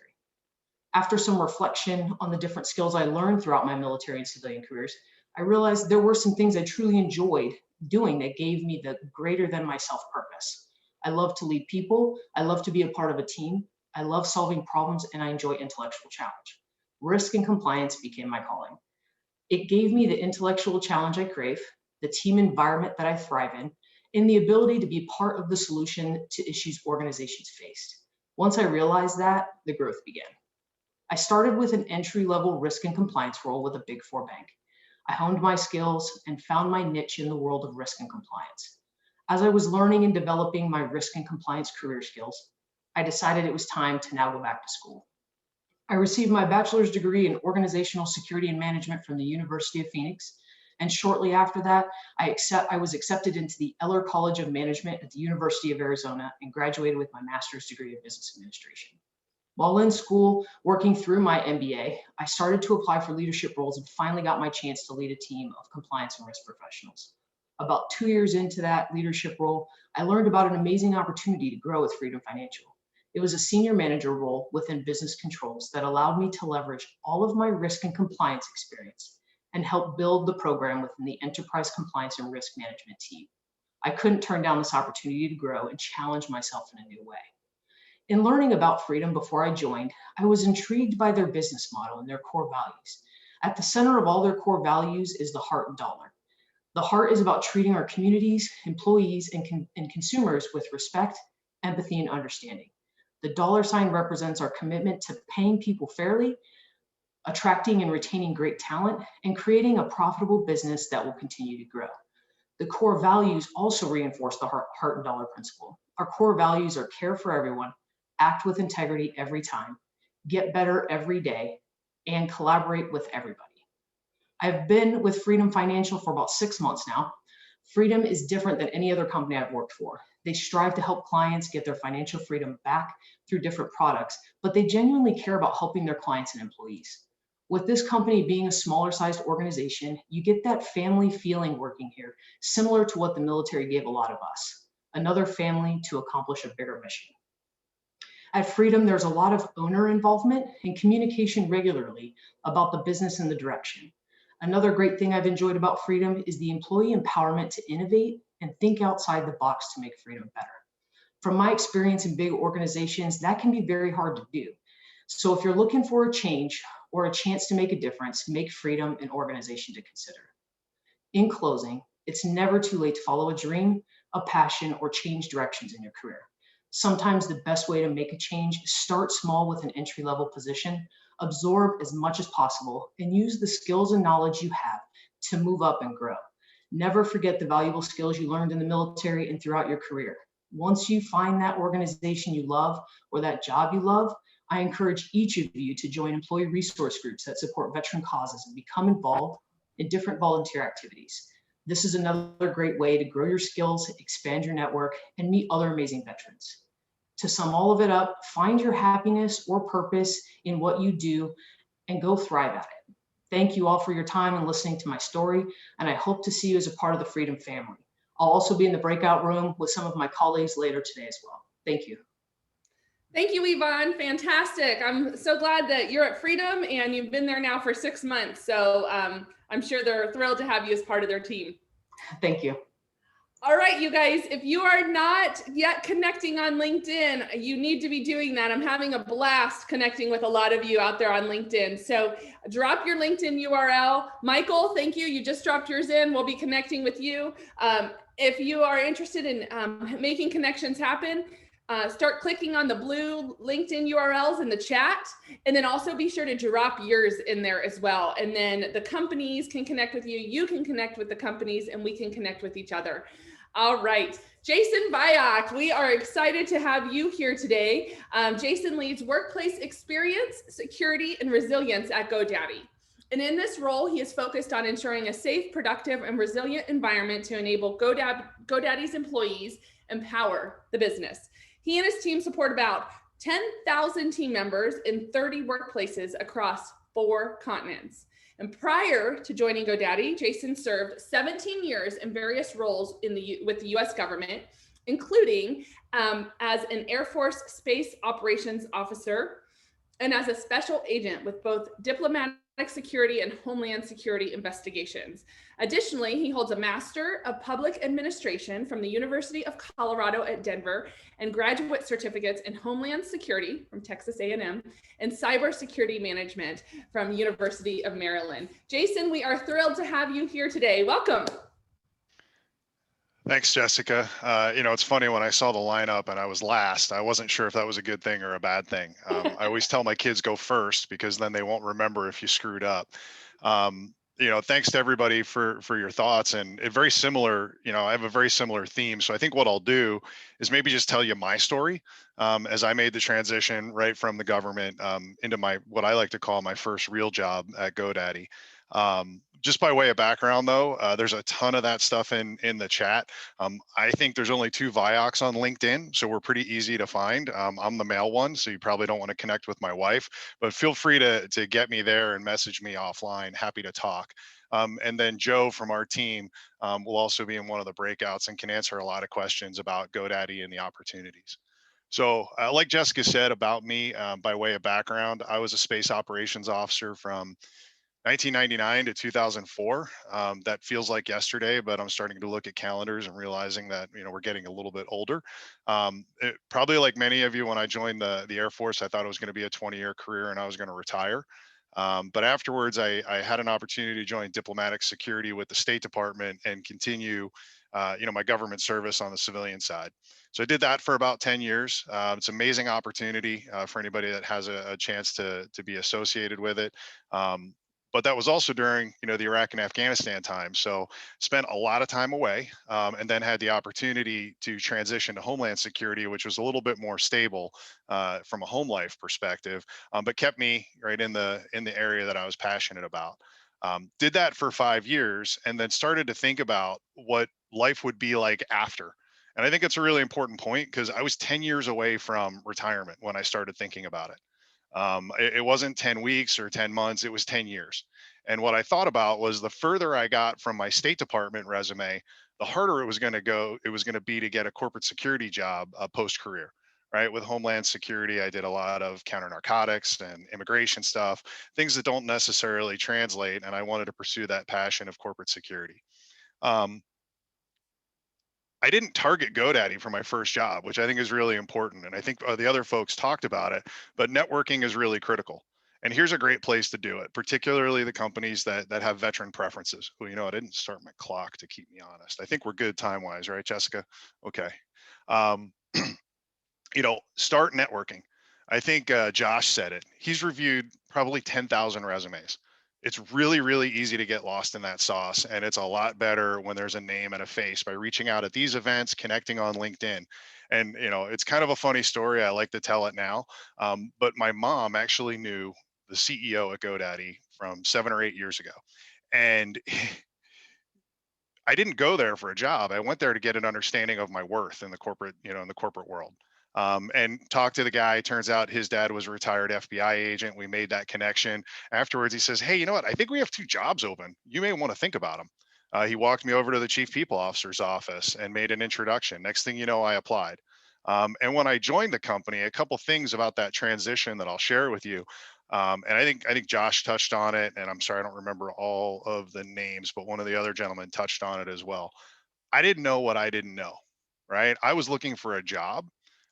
After some reflection on the different skills I learned throughout my military and civilian careers, I realized there were some things I truly enjoyed doing that gave me the greater than myself purpose. I love to lead people, I love to be a part of a team, I love solving problems, and I enjoy intellectual challenge. Risk and compliance became my calling. It gave me the intellectual challenge I crave, the team environment that I thrive in, and the ability to be part of the solution to issues organizations faced. Once I realized that, the growth began. I started with an entry-level risk and compliance role with a Big Four bank. I honed my skills and found my niche in the world of risk and compliance. As I was learning and developing my risk and compliance career skills, I decided it was time to now go back to school. I received my bachelor's degree in organizational security and management from the University of Phoenix. And shortly after that, I was accepted into the Eller College of Management at the University of Arizona and graduated with my master's degree of business administration. While in school, working through my MBA, I started to apply for leadership roles and finally got my chance to lead a team of compliance and risk professionals. About 2 years into that leadership role, I learned about an amazing opportunity to grow with Freedom Financial. It was a senior manager role within business controls that allowed me to leverage all of my risk and compliance experience and help build the program within the enterprise compliance and risk management team. I couldn't turn down this opportunity to grow and challenge myself in a new way. In learning about Freedom before I joined, I was intrigued by their business model and their core values. At the center of all their core values is the heart and dollar. The heart is about treating our communities, employees, and consumers with respect, empathy, and understanding. The dollar sign represents our commitment to paying people fairly, attracting and retaining great talent, and creating a profitable business that will continue to grow. The core values also reinforce the heart and dollar principle. Our core values are care for everyone, act with integrity every time, get better every day, and collaborate with everybody. I've been with Freedom Financial for about 6 months now. Freedom is different than any other company I've worked for. They strive to help clients get their financial freedom back through different products, but they genuinely care about helping their clients and employees. With this company being a smaller sized organization, you get that family feeling working here, similar to what the military gave a lot of us, another family to accomplish a bigger mission. At Freedom, there's a lot of owner involvement and communication regularly about the business and the direction. Another great thing I've enjoyed about Freedom is the employee empowerment to innovate and think outside the box to make Freedom better. From my experience in big organizations, that can be very hard to do. So if you're looking for a change or a chance to make a difference, make Freedom an organization to consider. In closing, it's never too late to follow a dream, a passion, or change directions in your career. Sometimes the best way to make a change is start small with an entry-level position, absorb as much as possible, and use the skills and knowledge you have to move up and grow. Never forget the valuable skills you learned in the military and throughout your career. Once you find that organization you love or that job you love, I encourage each of you to join employee resource groups that support veteran causes and become involved in different volunteer activities. This is another great way to grow your skills, expand your network, and meet other amazing veterans. To sum all of it up, find your happiness or purpose in what you do and go thrive at it. Thank you all for your time and listening to my story, and I hope to see you as a part of the Freedom family. I'll also be in the breakout room with some of my colleagues later today as well. Thank you. Thank you, Yvonne. Fantastic. I'm so glad that you're at Freedom and you've been there now for 6 months. So I'm sure they're thrilled to have you as part of their team. Thank you. All right, you guys, if you are not yet connecting on LinkedIn, you need to be doing that. I'm having a blast connecting with a lot of you out there on LinkedIn. So drop your LinkedIn URL. Michael, thank you. You just dropped yours in. We'll be connecting with you. If you are interested in making connections happen, start clicking on the blue LinkedIn URLs in the chat, and then also be sure to drop yours in there as well. And then the companies can connect with you, you can connect with the companies, and we can connect with each other. All right, Jason Bayak, we are excited to have you here today. Jason leads workplace experience, security, and resilience at GoDaddy. And in this role, he is focused on ensuring a safe, productive, and resilient environment to enable GoDaddy's employees empower the business. He and his team support about 10,000 team members in 30 workplaces across 4 continents. And prior to joining GoDaddy, Jason served 17 years in various roles with the US government, including as an Air Force Space Operations Officer and as a special agent with both diplomatic security and homeland security investigations. Additionally, he holds a Master of Public Administration from the University of Colorado at Denver and graduate certificates in Homeland Security from Texas A&M and Cybersecurity Management from University of Maryland. Jason, we are thrilled to have you here today. Welcome. Thanks, Jessica. It's funny, when I saw the lineup and I was last, I wasn't sure if that was a good thing or a bad thing. I always tell my kids go first because then they won't remember if you screwed up. Thanks to everybody for your thoughts, and very similar, I have a very similar theme. So I think what I'll do is maybe just tell you my story as I made the transition right from the government into what I like to call my first real job at GoDaddy. Just by way of background, though, there's a ton of that stuff in the chat. I think there's only 2 Vioks on LinkedIn, so we're pretty easy to find. I'm the male one, so you probably don't want to connect with my wife, but feel free to get me there and message me offline. Happy to talk. And then Joe from our team will also be in one of the breakouts and can answer a lot of questions about GoDaddy and the opportunities. So like Jessica said about me, by way of background, I was a space operations officer from 1999 to 2004. That feels like yesterday, but I'm starting to look at calendars and realizing that we're getting a little bit older. Probably like many of you, when I joined the Air Force, I thought it was going to be a 20-year career and I was going to retire. But afterwards, I had an opportunity to join diplomatic security with the State Department and continue, my government service on the civilian side. So I did that for about 10 years. It's an amazing opportunity for anybody that has a chance to be associated with it. But that was also during, the Iraq and Afghanistan time. So spent a lot of time away, and then had the opportunity to transition to Homeland Security, which was a little bit more stable from a home life perspective, but kept me right in the area that I was passionate about. Did that for 5 years, and then started to think about what life would be like after. And I think it's a really important point because I was 10 years away from retirement when I started thinking about it. It wasn't 10 weeks or 10 months, it was 10 years. And what I thought about was the further I got from my State Department resume, the harder it was going to be to get a corporate security job post-career, right? With Homeland Security, I did a lot of counter narcotics and immigration stuff, things that don't necessarily translate. And I wanted to pursue that passion of corporate security. I didn't target GoDaddy for my first job, which I think is really important. And I think the other folks talked about it, but networking is really critical. And here's a great place to do it, particularly the companies that have veteran preferences. Well, I didn't start my clock to keep me honest. I think we're good time-wise, right, Jessica? Okay. Start networking. I think Josh said it. He's reviewed probably 10,000 resumes. It's really, really easy to get lost in that sauce. And it's a lot better when there's a name and a face by reaching out at these events, connecting on LinkedIn. And, it's kind of a funny story. I like to tell it now. But my mom actually knew the CEO at GoDaddy from 7 or 8 years ago. And I didn't go there for a job. I went there to get an understanding of my worth in the corporate, in the corporate world. And talked to the guy. Turns out his dad was a retired FBI agent. We made that connection. Afterwards, he says, "Hey, you know what? I think we have 2 jobs open. You may want to think about them." He walked me over to the chief people officer's office and made an introduction. Next thing you know, I applied. And when I joined the company, a couple things about that transition that I'll share with you. And I think Josh touched on it, and I'm sorry I don't remember all of the names, but one of the other gentlemen touched on it as well. I didn't know what I didn't know, right? I was looking for a job,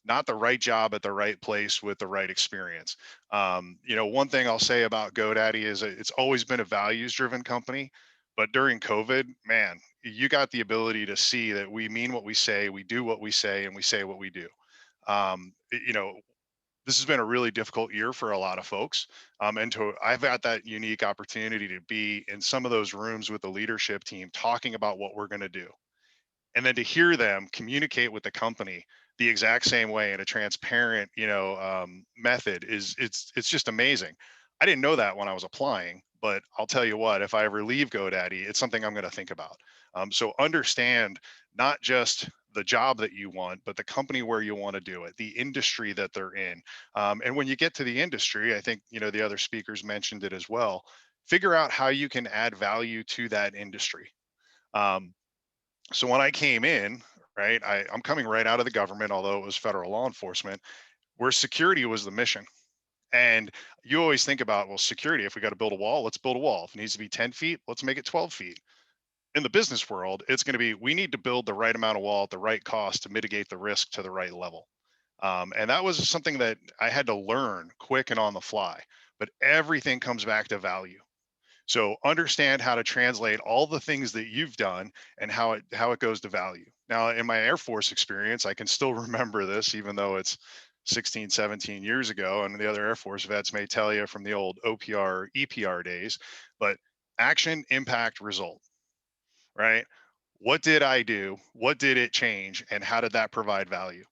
not the right job at the right place with the right experience. One thing I'll say about GoDaddy is that it's always been a values-driven company, but during COVID, man, you got the ability to see that we mean what we say, we do what we say, and we say what we do. Um, you know, this has been a really difficult year for a lot of folks. I've got that unique opportunity to be in some of those rooms with the leadership team talking about what we're going to do, and then to hear them communicate with the company the exact same way in a transparent method it's just amazing. I didn't know that when I was applying, but I'll tell you what, if I ever leave GoDaddy, it's something I'm going to think about. So understand not just the job that you want, but the company where you want to do it, the industry that they're in. And when you get to the industry, I think the other speakers mentioned it as well, figure out how you can add value to that industry. So when I came in, right, I'm coming right out of the government, although it was federal law enforcement, where security was the mission. And you always think about, well, security, if we got to build a wall, let's build a wall. If it needs to be 10 feet, let's make it 12 feet. In the business world, it's going to be, we need to build the right amount of wall at the right cost to mitigate the risk to the right level. And that was something that I had to learn quick and on the fly, but everything comes back to value. So understand how to translate all the things that you've done and how it goes to value. Now, in my Air Force experience, I can still remember this, even though it's 16, 17 years ago, and the other Air Force vets may tell you from the old OPR, EPR days, but action, impact, result, right? What did I do? What did it change? And how did that provide value?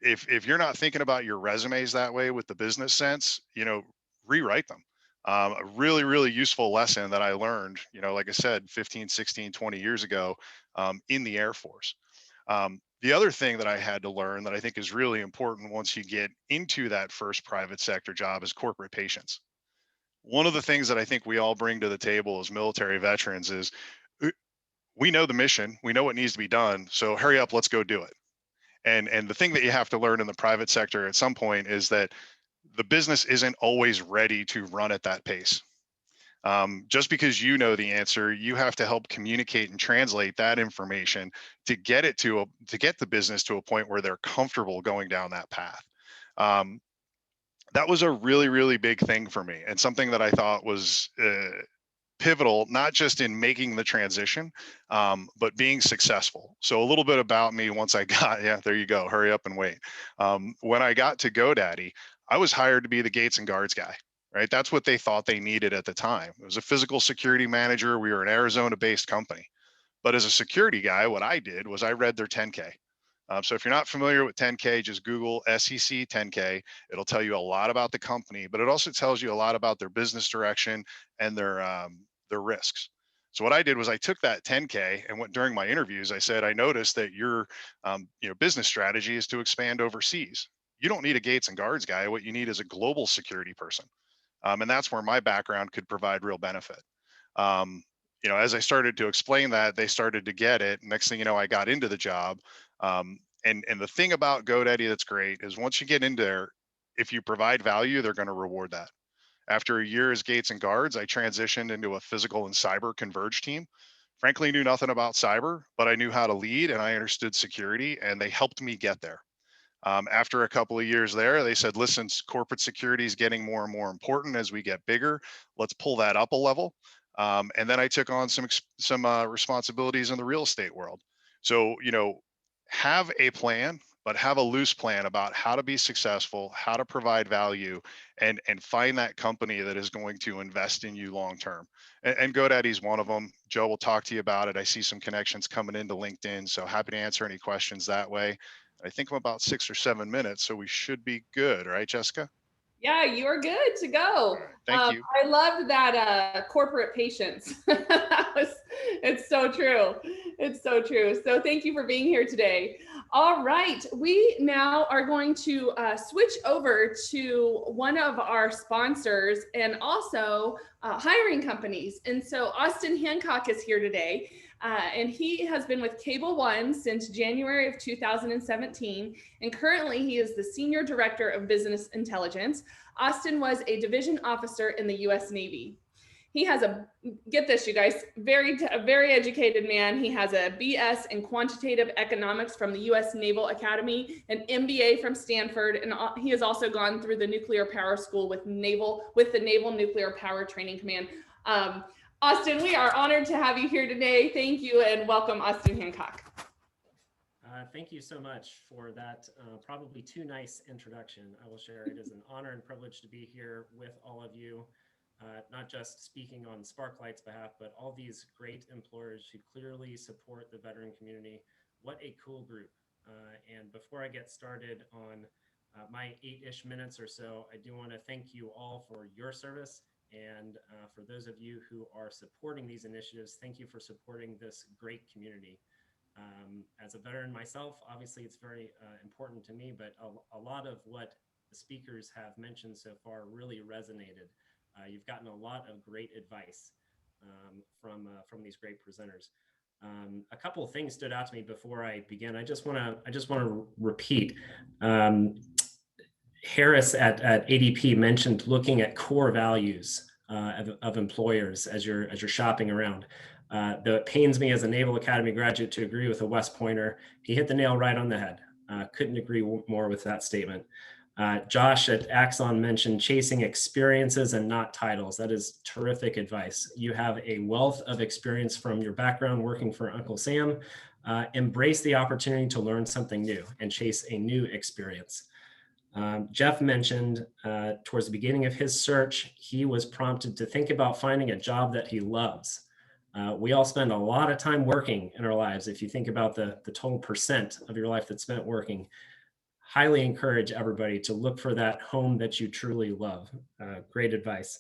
If you're not thinking about your resumes that way with the business sense, rewrite them. A really, really useful lesson that I learned, like I said, 15, 16, 20 years ago in the Air Force. The other thing that I had to learn that I think is really important once you get into that first private sector job is corporate patience. One of the things that I think we all bring to the table as military veterans is we know the mission, we know what needs to be done, so hurry up, let's go do it. And the thing that you have to learn in the private sector at some point is that the business isn't always ready to run at that pace. Just because you know the answer, you have to help communicate and translate that information to get the business to a point where they're comfortable going down that path. That was a really, really big thing for me, and something that I thought was pivotal, not just in making the transition, but being successful. So a little bit about me once I got, yeah, there you go, hurry up and wait. When I got to GoDaddy, I was hired to be the gates and guards guy, right? That's what they thought they needed at the time. It was a physical security manager. We were an Arizona-based company. But as a security guy, what I did was I read their 10K. So if you're not familiar with 10K, just Google SEC 10K. It'll tell you a lot about the company, but it also tells you a lot about their business direction and their risks. So what I did was I took that 10K and went during my interviews. I said, I noticed that your business strategy is to expand overseas. You don't need a gates and guards guy. What you need is a global security person. And that's where my background could provide real benefit. As I started to explain that, they started to get it. Next thing you know, I got into the job. And the thing about GoDaddy that's great is once you get in there, if you provide value, they're going to reward that. After a year as gates and guards, I transitioned into a physical and cyber converged team. Frankly, knew nothing about cyber, but I knew how to lead and I understood security, and they helped me get there. After a couple of years there, they said, listen, corporate security is getting more and more important as we get bigger. Let's pull that up a level. And then I took on some responsibilities in the real estate world. So, have a plan, but have a loose plan about how to be successful, how to provide value, and find that company that is going to invest in you long term. And GoDaddy's one of them. Joe will talk to you about it. I see some connections coming into LinkedIn, so happy to answer any questions that way. I think I'm about 6 or 7 minutes, so we should be good, right, Jessica? Yeah, you're good to go. Thank you. I loved that corporate patience. It's so true. It's so true. So thank you for being here today. All right, we now are going to switch over to one of our sponsors and also hiring companies. And so Austin Hancock is here today. And he has been with Cable One since January of 2017. And currently he is the Senior Director of Business Intelligence. Austin was a division officer in the US Navy. He has get this, you guys, a very educated man. He has a BS in quantitative economics from the US Naval Academy, an MBA from Stanford, and he has also gone through the nuclear power school with the Naval Nuclear Power Training Command. Austin, we are honored to have you here today. Thank you and welcome, Austin Hancock. Thank you so much for that probably too nice introduction. I will share it is an honor and privilege to be here with all of you, not just speaking on Sparklight's behalf, but all these great employers who clearly support the veteran community. What a cool group. And before I get started on my 8-ish minutes or so, I do want to thank you all for your service. And for those of you who are supporting these initiatives, thank you for supporting this great community. As a veteran myself, obviously it's very important to me, but a lot of what the speakers have mentioned so far really resonated. You've gotten a lot of great advice from these great presenters. A couple of things stood out to me before I begin. I just want to repeat. Harris at ADP mentioned looking at core values of employers as you're shopping around. Though it pains me as a Naval Academy graduate to agree with a West Pointer, he hit the nail right on the head. Couldn't agree more with that statement. Josh at Axon mentioned chasing experiences and not titles. That is terrific advice. You have a wealth of experience from your background working for Uncle Sam. Embrace the opportunity to learn something new and chase a new experience. Jeff mentioned towards the beginning of his search, he was prompted to think about finding a job that he loves. We all spend a lot of time working in our lives. If you think about the total percent of your life that's spent working, highly encourage everybody to look for that home that you truly love. Great advice.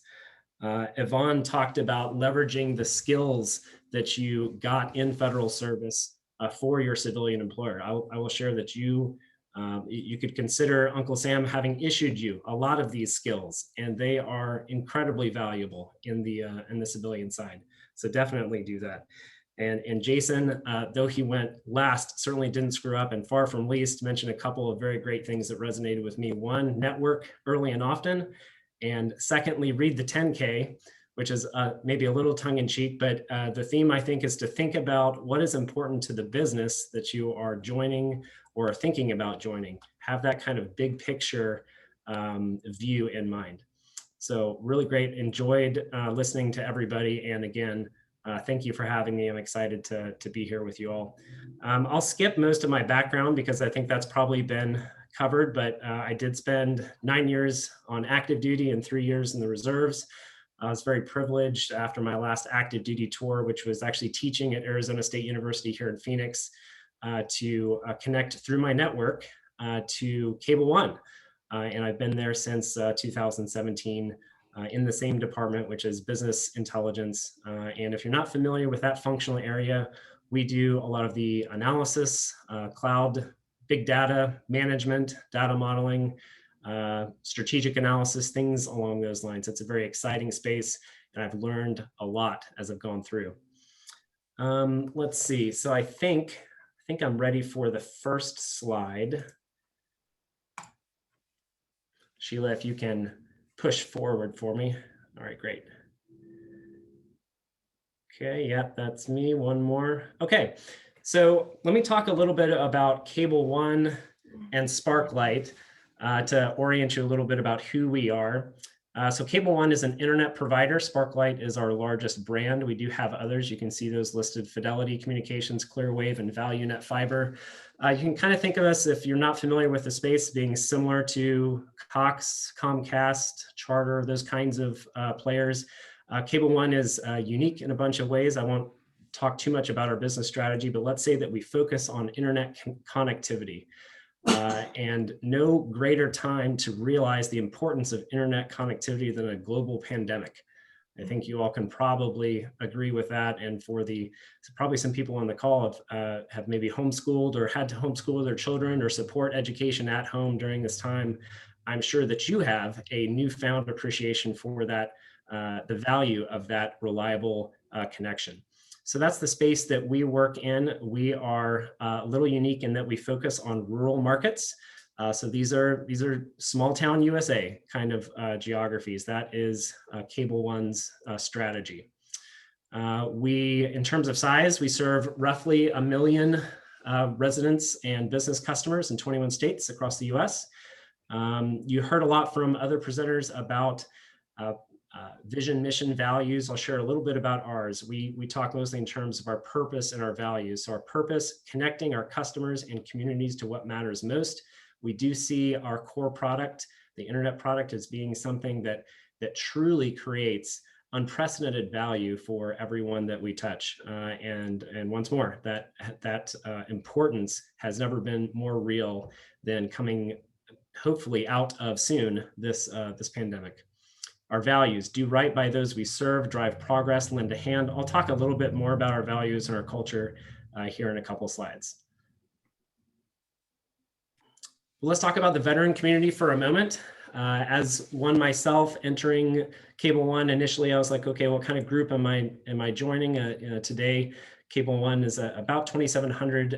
Yvonne talked about leveraging the skills that you got in federal service for your civilian employer. I will share that you could consider Uncle Sam having issued you a lot of these skills, and they are incredibly valuable in the civilian side. So definitely do that. And Jason, though he went last, certainly didn't screw up, and far from least, mentioned a couple of very great things that resonated with me. One, network early and often. And secondly, read the 10K, which is maybe a little tongue in cheek, but the theme I think is to think about what is important to the business that you are joining or thinking about joining. Have that kind of big picture view in mind. So really great, enjoyed listening to everybody. And again, thank you for having me. I'm excited to be here with you all. I'll skip most of my background because I think that's probably been covered, but I did spend 9 years on active duty and 3 years in the reserves. I was very privileged after my last active duty tour, which was actually teaching at Arizona State University here in Phoenix, to connect through my network to Cable One. And I've been there since 2017 in the same department, which is business intelligence. And if you're not familiar with that functional area, we do a lot of the analysis, cloud, big data management, data modeling, strategic analysis, things along those lines. It's a very exciting space, and I've learned a lot as I've gone through. Let's see. So I think I'm ready for the first slide. Sheila, if you can push forward for me. All right, great. Okay, yep, that's me. One more. Okay, so let me talk a little bit about Cable One and Sparklight to orient you a little bit about who we are. So Cable One is an internet provider. Sparklight is our largest brand. We do have others. You can see those listed: Fidelity Communications, Clearwave, and ValueNet Fiber. You can kind of think of us, if you're not familiar with the space, being similar to Cox, Comcast, Charter, those kinds of players. Cable One is unique in a bunch of ways. I won't talk too much about our business strategy, but let's say that we focus on internet connectivity. And no greater time to realize the importance of internet connectivity than a global pandemic. I think you all can probably agree with that. And for probably some people on the call have maybe homeschooled or had to homeschool their children or support education at home during this time. I'm sure that you have a newfound appreciation for that, the value of that reliable connection. So that's the space that we work in. We are a little unique in that we focus on rural markets. So these are small town USA kind of geographies. That is Cable One's strategy. In terms of size, we serve roughly 1 million residents and business customers in 21 states across the US. You heard a lot from other presenters about vision, mission, values. I'll share a little bit about ours. We talk mostly in terms of our purpose and our values. So our purpose, connecting our customers and communities to what matters most. We do see our core product, the internet product, as being something that truly creates unprecedented value for everyone that we touch. And once more, that importance has never been more real than coming hopefully out of soon this pandemic. Our values: do right by those we serve, drive progress, lend a hand. I'll talk a little bit more about our values and our culture here in a couple slides. Let's talk about the veteran community for a moment. As one myself entering Cable One, initially I was like, okay, what kind of group am I joining? Today, Cable One is about 2,700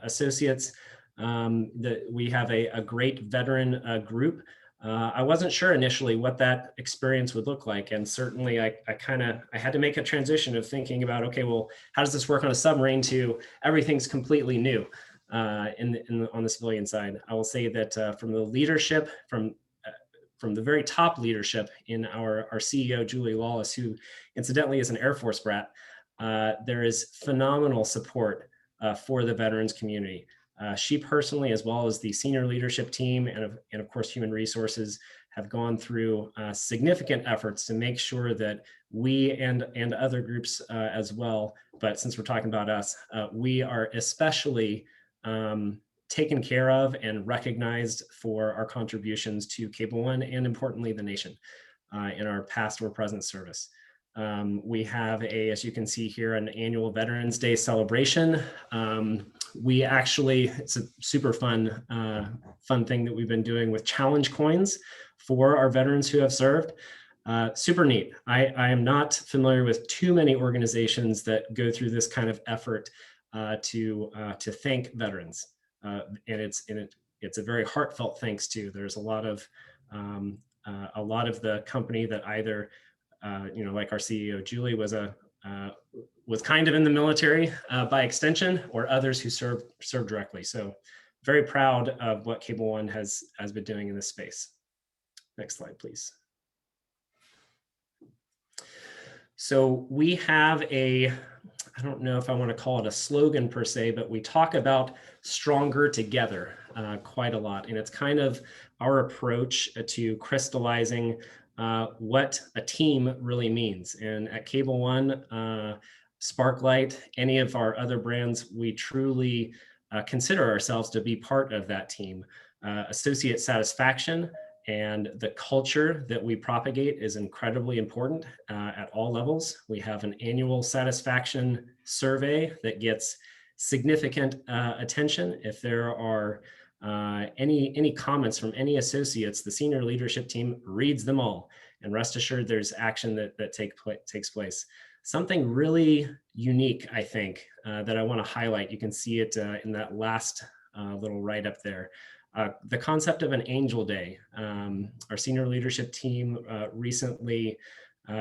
associates. We have a great veteran group. I wasn't sure initially what that experience would look like. And certainly I had to make a transition of thinking about, okay, well, how does this work on a submarine to everything's completely new on the civilian side. I will say that from the leadership, from the very top leadership in our CEO, Julie Lawless, who incidentally is an Air Force brat, there is phenomenal support for the veterans community. She personally, as well as the senior leadership team and of course, human resources, have gone through significant efforts to make sure that we and other groups as well, but since we're talking about us, we are especially taken care of and recognized for our contributions to Cable One and importantly, the nation in our past or present service. We have as you can see here, an annual Veterans Day celebration. It's a super fun thing that we've been doing with challenge coins for our veterans who have served. Super neat. I am not familiar with too many organizations that go through this kind of effort to thank veterans, and it's a very heartfelt thanks too. There's a lot of the company that either like our CEO Julie was kind of in the military by extension, or others who serve directly. So very proud of what Cable One has been doing in this space. Next slide, please. So we have I don't know if I want to call it a slogan per se, but we talk about stronger together quite a lot. And it's kind of our approach to crystallizing what a team really means. And at Cable One, Sparklight, any of our other brands, we truly consider ourselves to be part of that team. Associate satisfaction and the culture that we propagate is incredibly important at all levels. We have an annual satisfaction survey that gets significant attention. If there are any comments from any associates, the senior leadership team reads them all. And rest assured, there's action that takes place. Something really unique, I think, that I want to highlight. You can see it in that last little write-up there. The concept of an Angel Day. Our senior leadership team recently,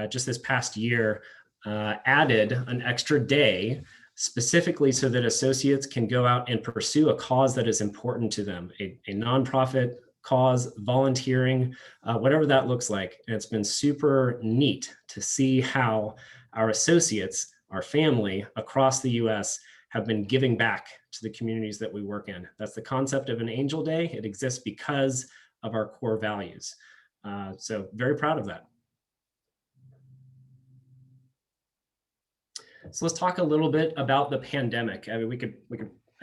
just this past year, added an extra day specifically so that associates can go out and pursue a cause that is important to them, a nonprofit cause, volunteering, whatever that looks like. And it's been super neat to see how our associates, our family across the US, have been giving back to the communities that we work in. That's the concept of an Angel Day. It exists because of our core values. So very proud of that. So let's talk a little bit about the pandemic. I mean,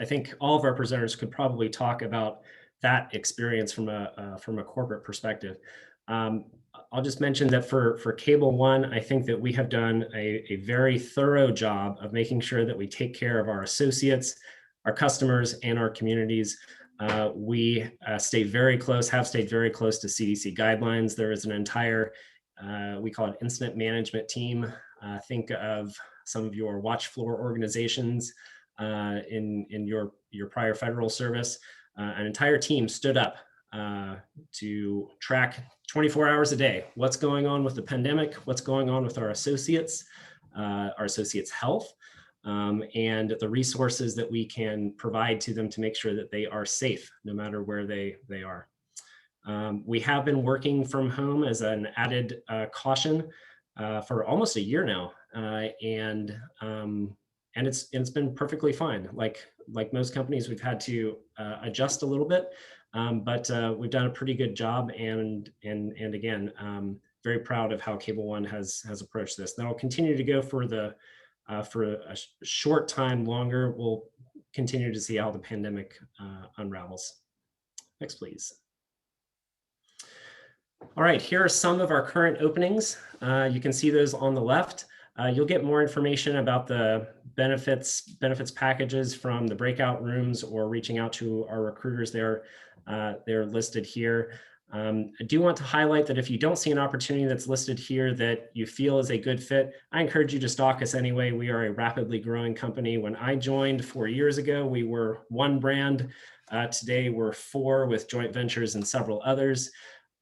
I think all of our presenters could probably talk about that experience from a corporate perspective. I'll just mention that for Cable One, I think that we have done a very thorough job of making sure that we take care of our associates, our customers, and our communities. We stay very close, have stayed very close to CDC guidelines. There is an entire, we call it incident management team. Think of some of your watch floor organizations in your prior federal service. An entire team stood up to track 24 hours a day what's going on with the pandemic, what's going on with our associates' health, and the resources that we can provide to them to make sure that they are safe no matter where they are. We have been working from home as an added caution for almost a year now, and it's been perfectly fine. Like most companies, we've had to adjust a little bit, but we've done a pretty good job. And again, very proud of how Cable One has approached this. Now, we'll continue to go for a short time longer. We'll continue to see how the pandemic unravels. Next, please. All right, here are some of our current openings. You can see those on the left. You'll get more information about the benefits packages from the breakout rooms or reaching out to our recruiters there. They're listed here. I do want to highlight that if you don't see an opportunity that's listed here that you feel is a good fit, I encourage you to stalk us anyway. We are a rapidly growing company. When I joined 4 years ago, we were one brand. Today we're 4 with joint ventures and several others.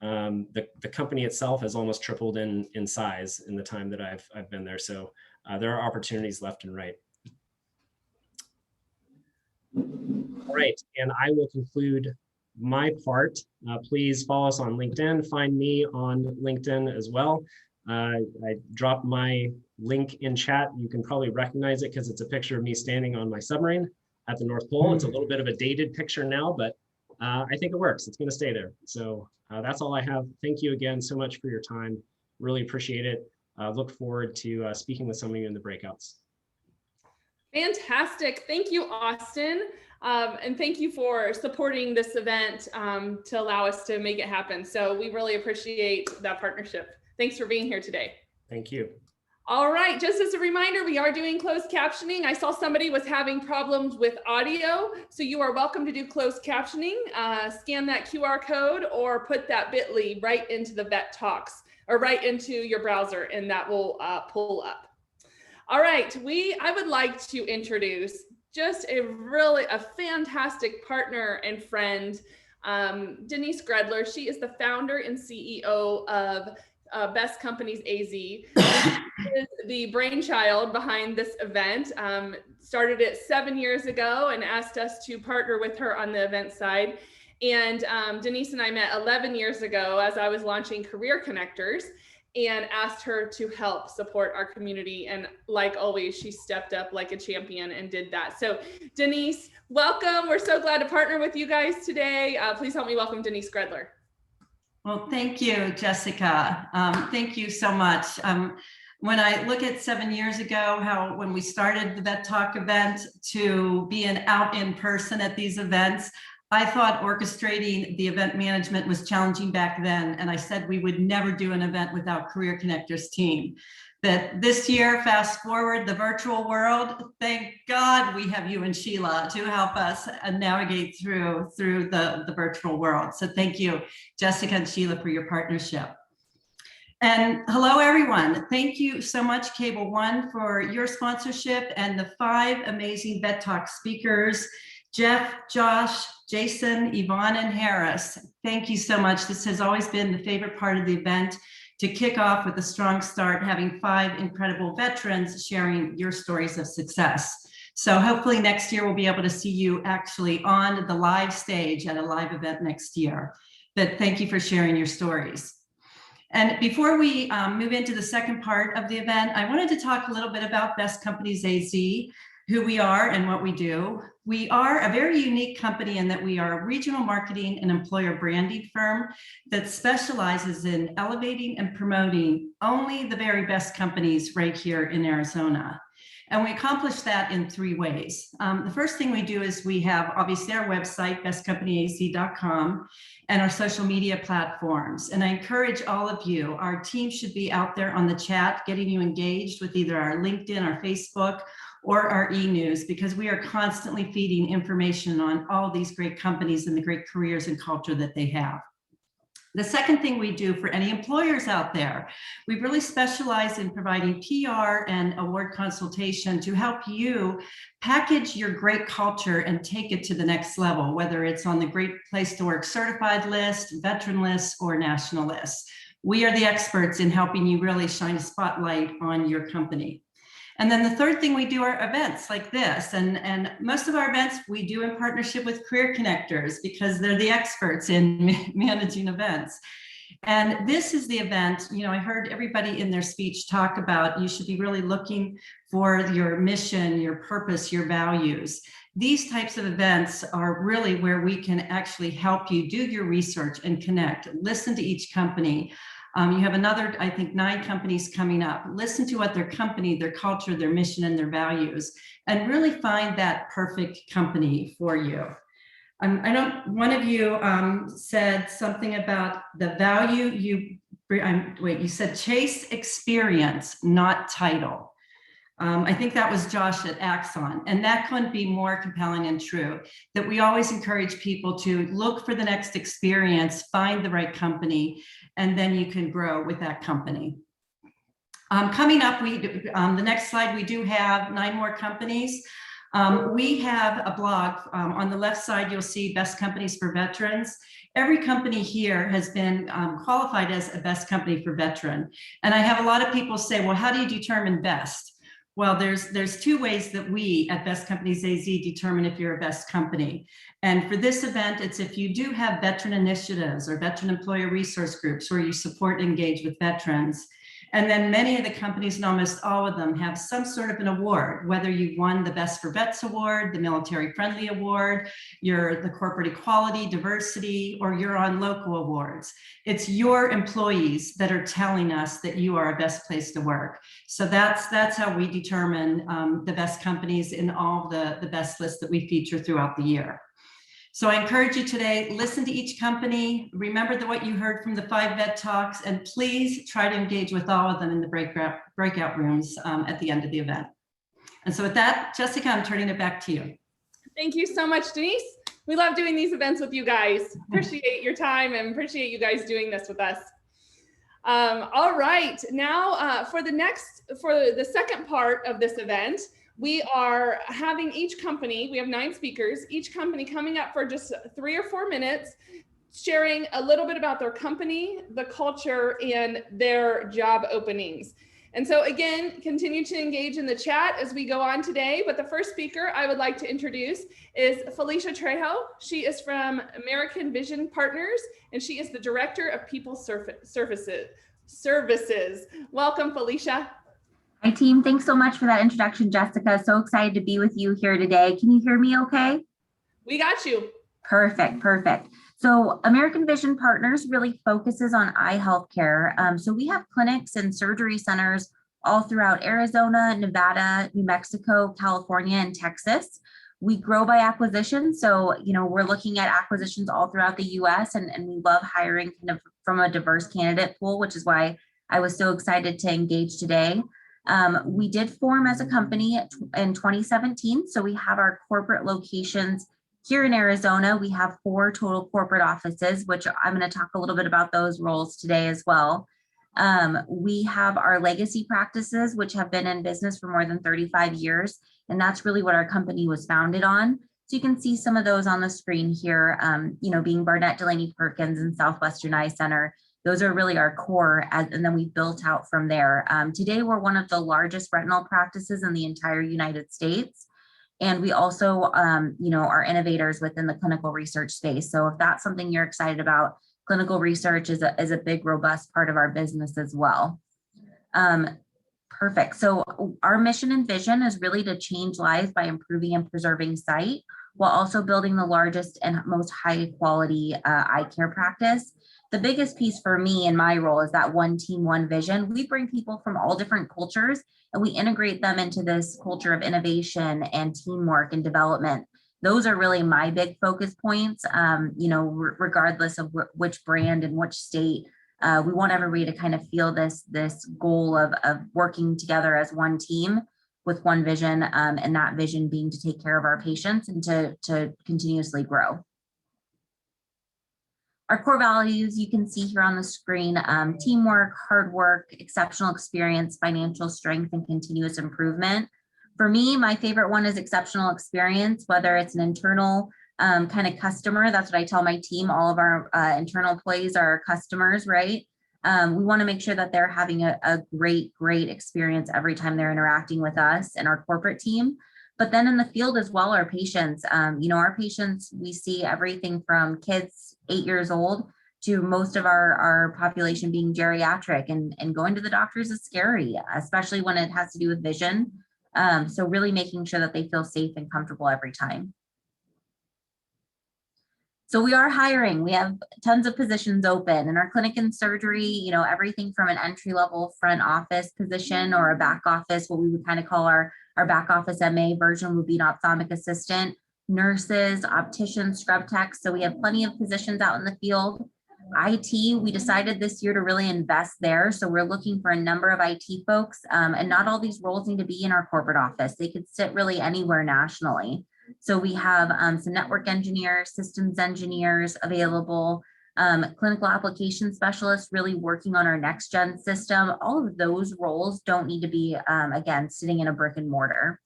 The company itself has almost tripled in size in the time that I've been there. So there are opportunities left and right. All right, and I will conclude my part. Please follow us on LinkedIn. Find me on LinkedIn as well. I dropped my link in chat. You can probably recognize it because it's a picture of me standing on my submarine at the North Pole. It's a little bit of a dated picture now, but I think it works. It's going to stay there. So that's all I have. Thank you again so much for your time. Really appreciate it. Look forward to speaking with some of you in the breakouts. Fantastic. Thank you, Austin. And thank you for supporting this event to allow us to make it happen. So we really appreciate that partnership. Thanks for being here today. Thank you. All right, just as a reminder, we are doing closed captioning. I saw somebody was having problems with audio, so you are welcome to do closed captioning. Scan that QR code or put that bit.ly right into the VetTalks or right into your browser, and that will pull up. All right, I would like to introduce just a fantastic partner and friend, Denise Gradler. She is the founder and CEO of BestCompaniesAZ. Is the brainchild behind this event. Started it 7 years ago and asked us to partner with her on the event side. And Denise and I met 11 years ago as I was launching Career Connectors and asked her to help support our community. And like always, she stepped up like a champion and did that. So Denise, welcome. We're so glad to partner with you guys today. Please help me welcome Denise Gradler. Well, thank you, Jessica. Thank you so much. When I look at 7 years ago, when we started the Vet Talk event to being out in person at these events, I thought orchestrating the event management was challenging back then. And I said we would never do an event without Career Connectors team. That this year, fast forward, the virtual world, thank God we have you and Sheila to help us navigate through the virtual world. So thank you, Jessica and Sheila, for your partnership. And hello, everyone. Thank you so much, Cable One, for your sponsorship and the 5 amazing Vet Talk speakers, Jeff, Josh, Jason, Yvonne, and Harris. Thank you so much. This has always been the favorite part of the event, to kick off with a strong start, having 5 incredible veterans sharing your stories of success. So hopefully next year we'll be able to see you actually on the live stage at a live event next year. But thank you for sharing your stories. And before we move into the second part of the event, I wanted to talk a little bit about BestCompaniesAZ, who we are and what we do. We are a very unique company in that we are a regional marketing and employer branding firm that specializes in elevating and promoting only the very best companies right here in Arizona. And we accomplish that in 3 ways. The first thing we do is we have obviously our website, BestCompaniesAZ.com, and our social media platforms. And I encourage all of you, our team should be out there on the chat, getting you engaged with either our LinkedIn, our Facebook, or our e-news, because we are constantly feeding information on all these great companies and the great careers and culture that they have. The second thing we do for any employers out there, we really specialize in providing PR and award consultation to help you package your great culture and take it to the next level, whether it's on the Great Place to Work certified list, veteran list, or national list. We are the experts in helping you really shine a spotlight on your company. And then the third thing we do are events like this. And most of our events we do in partnership with Career Connectors, because they're the experts in managing events. And this is the event, you know, I heard everybody in their speech talk about you should be really looking for your mission, your purpose, your values. These types of events are really where we can actually help you do your research and connect, listen to each company. You have another, I think, 9 companies coming up. Listen to what their company, their culture, their mission, and their values, and really find that perfect company for you. One of you said something about the value you said chase experience, not title. I think that was Josh at Axon, and that couldn't be more compelling and true, that we always encourage people to look for the next experience, find the right company, and then you can grow with that company. Coming up, the next slide, we do have 9 more companies. We have a blog. On the left side, you'll see Best Companies for Veterans. Every company here has been qualified as a best company for veteran. And I have a lot of people say, well, how do you determine best? Well, there's 2 ways that we at BestCompaniesAZ determine if you're a best company. And for this event, it's if you do have veteran initiatives or veteran employer resource groups where you support and engage with veterans. And then many of the companies, and almost all of them, have some sort of an award, whether you won the Best for Vets Award, the Military Friendly Award, you're the Corporate Equality, Diversity, or you're on local awards. It's your employees that are telling us that you are a best place to work. So that's how we determine the best companies in all the best lists that we feature throughout the year. So I encourage you today, listen to each company, remember what you heard from the 5 VetTalks, and please try to engage with all of them in the breakout rooms at the end of the event. And so with that, Jessica, I'm turning it back to you. Thank you so much, Denise. We love doing these events with you guys. Appreciate your time and appreciate you guys doing this with us. All right, now for the second part of this event, we are having each company, we have 9 speakers, each company coming up for just 3 or 4 minutes, sharing a little bit about their company, the culture, and their job openings. And so again, continue to engage in the chat as we go on today. But the first speaker I would like to introduce is Felicia Trejo. She is from American Vision Partners, and she is the Director of People Services. Welcome, Felicia. Hi, team. Thanks so much for that introduction, Jessica. So excited to be with you here today. Can you hear me okay? We got you. Perfect, perfect. So American Vision Partners really focuses on eye health care. So we have clinics and surgery centers all throughout Arizona, Nevada, New Mexico, California, and Texas. We grow by acquisition. So, you know, we're looking at acquisitions all throughout the US, and we love hiring kind of from a diverse candidate pool, which is why I was so excited to engage today. We did form as a company in 2017. So we have our corporate locations here in Arizona. We have 4 total corporate offices, which I'm going to talk a little bit about those roles today as well. We have our legacy practices, which have been in business for more than 35 years. And that's really what our company was founded on. So you can see some of those on the screen here, you know, being Barnett, Delaney, Perkins, and Southwestern Eye Center. Those are really our core, and then we built out from there. Today, we're one of the largest retinal practices in the entire United States. And we also, you know, are innovators within the clinical research space. So if that's something you're excited about, clinical research is a big, robust part of our business as well. Perfect. So our mission and vision is really to change lives by improving and preserving sight, while also building the largest and most high quality eye care practice. the biggest piece for me in my role is that one team, one vision. We bring people from all different cultures and we integrate them into this culture of innovation and teamwork and development. Those are really my big focus points, regardless of which brand and which state. We want everybody to kind of feel this goal of working together as one team with one vision, and that vision being to take care of our patients and to continuously grow. Our core values, you can see here on the screen: teamwork, hard work, exceptional experience, financial strength, and continuous improvement. For me, my favorite one is exceptional experience, whether it's an internal kind of customer. That's what I tell my team. All of our internal employees are customers, right? We want to make sure that they're having a great experience every time they're interacting with us and our corporate team. But then in the field as well, our patients, our patients, we see everything from kids 8 years old to most of our population being geriatric, and going to the doctors is scary, especially when it has to do with vision. So really making sure that they feel safe and comfortable every time. So we are hiring. We have tons of positions open in our clinic and surgery, everything from an entry-level front office position or a back office, what we would kind of call our back office MA version would be an ophthalmic assistant, nurses, opticians, scrub techs. So we have plenty of positions out in the field. IT, we decided this year to really invest there. So we're looking for a number of IT folks, and not all these roles need to be in our corporate office. They could sit really anywhere nationally. So we have some network engineers, systems engineers available, clinical application specialists really working on our next gen system. All of those roles don't need to be, again, sitting in a brick and mortar.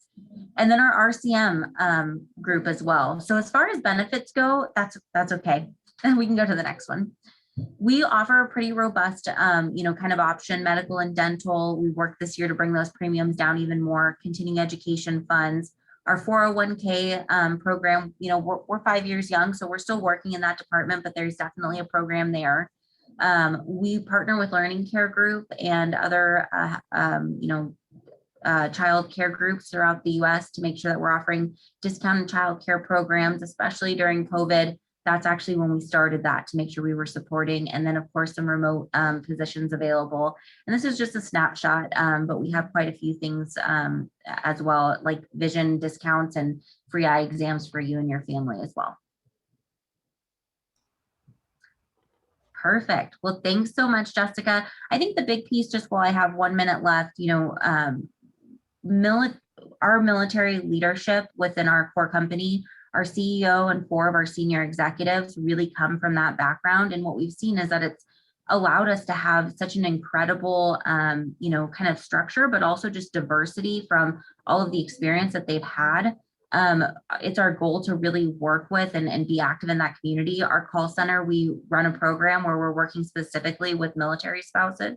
And then our RCM group as well. So as far as benefits go, that's okay. And we can go to the next one. We offer a pretty robust, kind of option, medical and dental. We worked this year to bring those premiums down even more, continuing education funds. Our 401k program, we're 5 years young, so we're still working in that department, but there's definitely a program there. We partner with Learning Care Group and other, child care groups throughout the U.S. to make sure that we're offering discounted child care programs, especially during COVID. That's actually when we started that, to make sure we were supporting. And then of course, some remote positions available. And this is just a snapshot, but we have quite a few things as well, like vision discounts and free eye exams for you and your family as well. Perfect. Well, thanks so much, Jessica. I think the big piece, just while I have 1 minute left, our military leadership within our core company, our CEO and 4 of our senior executives really come from that background. And what we've seen is that it's allowed us to have such an incredible, kind of structure, but also just diversity from all of the experience that they've had. It's our goal to really work with and be active in that community. Our call center, we run a program where we're working specifically with military spouses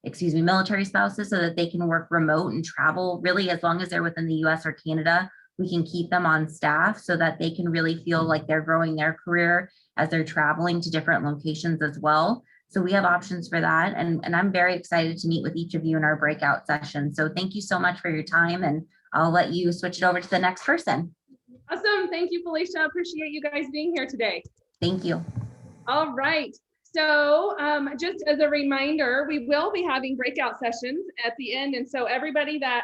so that they can work remote and travel really as long as they're within the US or Canada. We can keep them on staff so that they can really feel like they're growing their career as they're traveling to different locations as well. So we have options for that. And I'm very excited to meet with each of you in our breakout session. So thank you so much for your time, and I'll let you switch it over to the next person. Awesome. Thank you, Felicia. Appreciate you guys being here today. Thank you. All right. So just as a reminder, we will be having breakout sessions at the end. And so everybody that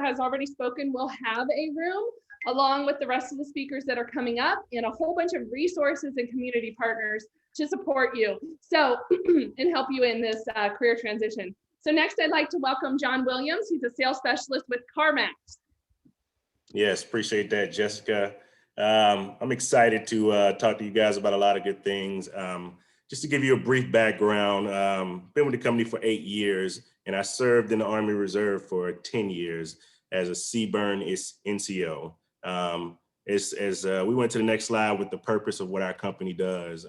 has already spoken will have a room along with the rest of the speakers that are coming up, and a whole bunch of resources and community partners to support you and help you in this career transition. So next, I'd like to welcome John Williams. He's a sales specialist with Carmax. Yes, appreciate that, Jessica. I'm excited to talk to you guys about a lot of good things. Just to give you a brief background, been with the company for 8 years, and I served in the Army Reserve for 10 years as a CBRN NCO. We went to the next slide with the purpose of what our company does.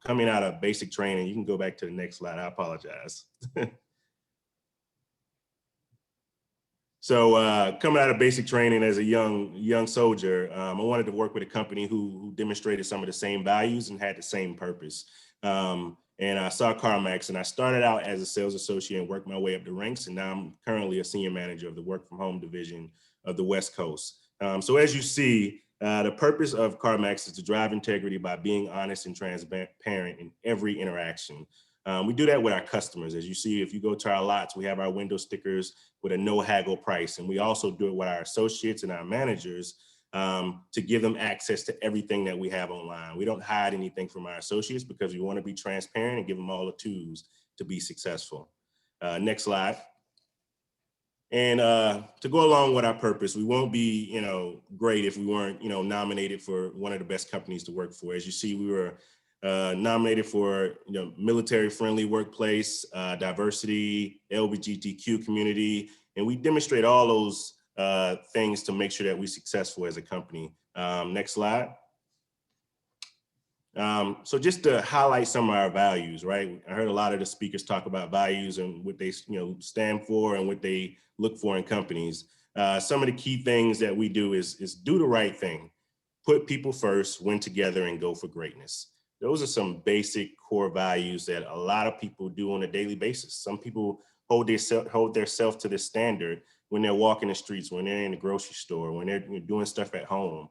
Coming out of basic training, you can go back to the next slide, I apologize. So coming out of basic training as a young soldier, I wanted to work with a company who demonstrated some of the same values and had the same purpose. And I saw Carmax, and I started out as a sales associate and worked my way up the ranks. And now I'm currently a senior manager of the work from home division of the West Coast. So as you see, the purpose of Carmax is to drive integrity by being honest and transparent in every interaction. We do that with our customers. As you see, if you go to our lots, we have our window stickers with a no haggle price. And we also do it with our associates and our managers to give them access to everything that we have online. We don't hide anything from our associates because we want to be transparent and give them all the tools to be successful. Next slide. And to go along with our purpose, we won't be, great if we weren't, nominated for one of the best companies to work for. As you see, we were nominated for, military-friendly workplace, diversity, LGBTQ community, and we demonstrate all those things to make sure that we're successful as a company. Next slide. So just to highlight some of our values, right? I heard a lot of the speakers talk about values and what they stand for and what they look for in companies. Some of the key things that we do is do the right thing, put people first, win together, and go for greatness. Those are some basic core values that a lot of people do on a daily basis. Some people hold their self to this standard when they're walking the streets, when they're in the grocery store, when they're doing stuff at home.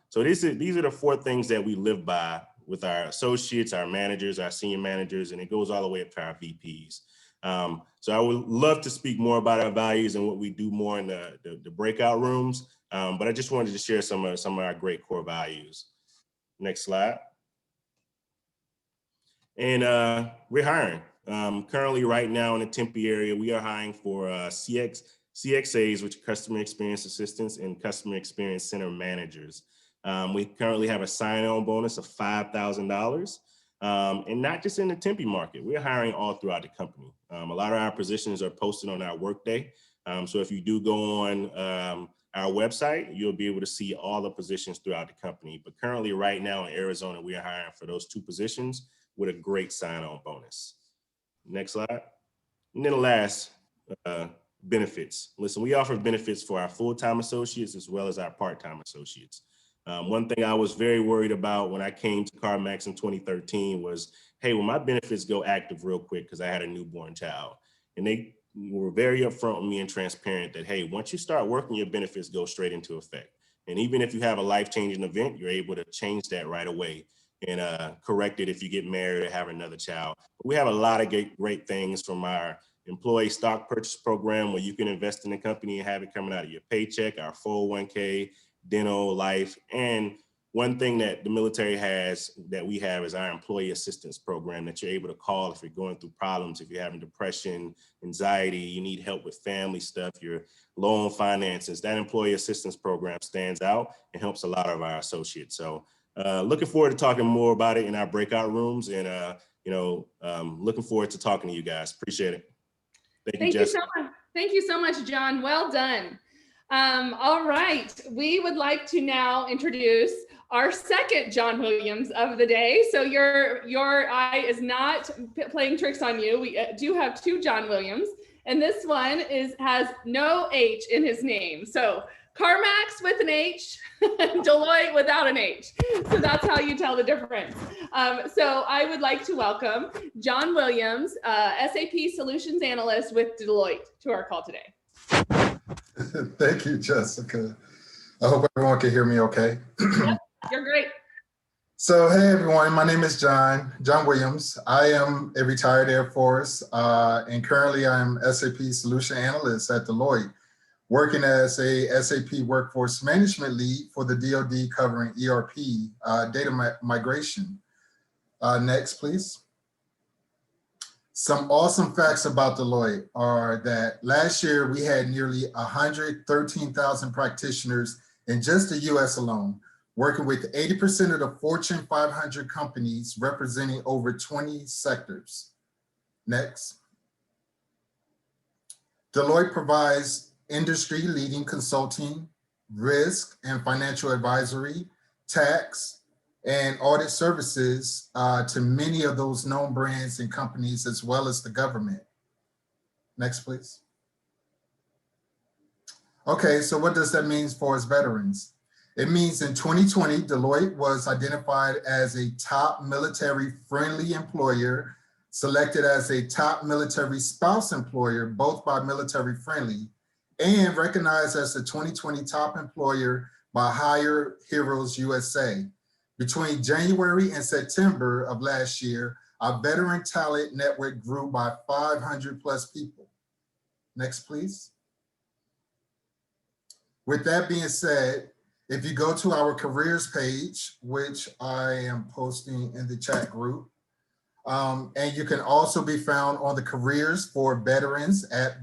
So these are the 4 things that we live by with our associates, our managers, our senior managers, and it goes all the way up to our VPs. So I would love to speak more about our values and what we do more in the breakout rooms, but I just wanted to share some of our great core values. Next slide. And we're hiring. Currently right now in the Tempe area, we are hiring for CXAs, which are Customer Experience Assistants, and Customer Experience Center Managers. We currently have a sign-on bonus of $5,000. And not just in the Tempe market, we're hiring all throughout the company. A lot of our positions are posted on our Workday. So if you do go on our website, you'll be able to see all the positions throughout the company. But currently right now in Arizona, we are hiring for those 2 positions with a great sign-on bonus. Next slide. And then the last, benefits. Listen, we offer benefits for our full-time associates as well as our part-time associates. One thing I was very worried about when I came to Carmax in 2013 was, hey, will my benefits go active real quick because I had a newborn child? And they were very upfront with me and transparent that, hey, once you start working, your benefits go straight into effect. And even if you have a life-changing event, you're able to change that right away and correct it if you get married or have another child. But we have a lot of great things from our employee stock purchase program where you can invest in the company and have it coming out of your paycheck, our 401k, dental, life. And one thing that the military has that we have is our employee assistance program that you're able to call if you're going through problems, if you're having depression, anxiety, you need help with family stuff, you're low on finances. That employee assistance program stands out and helps a lot of our associates. So looking forward to talking more about it in our breakout rooms and, looking forward to talking to you guys. Appreciate it. Thank you so much. Thank you so much, John. Well done. All right, we would like to now introduce our second John Williams of the day. So your eye is not playing tricks on you. We do have 2 John Williams, and this one has no H in his name. So Carmax with an H, Deloitte without an H. So that's how you tell the difference. So I would like to welcome John Williams, SAP Solutions Analyst with Deloitte, to our call today. Thank you, Jessica. I hope everyone can hear me okay. Yep, you're great. So, hey everyone, my name is John Williams. I am a retired Air Force, and currently I'm SAP Solution Analyst at Deloitte, working as a SAP Workforce Management Lead for the DoD covering ERP data migration. Next, please. Some awesome facts about Deloitte are that last year we had nearly 113,000 practitioners in just the US alone, working with 80% of the Fortune 500 companies representing over 20 sectors. Next. Deloitte provides industry-leading consulting, risk and financial advisory, tax, and audit services to many of those known brands and companies, as well as the government. Next, please. Okay, so what does that mean for us veterans? It means in 2020, Deloitte was identified as a top military-friendly employer, selected as a top military spouse employer, both by Military Friendly, and recognized as the 2020 top employer by Hire Heroes USA. Between January and September of last year, our veteran talent network grew by 500 plus people. Next, please. With that being said, if you go to our careers page, which I am posting in the chat group, and you can also be found on the careers for veterans at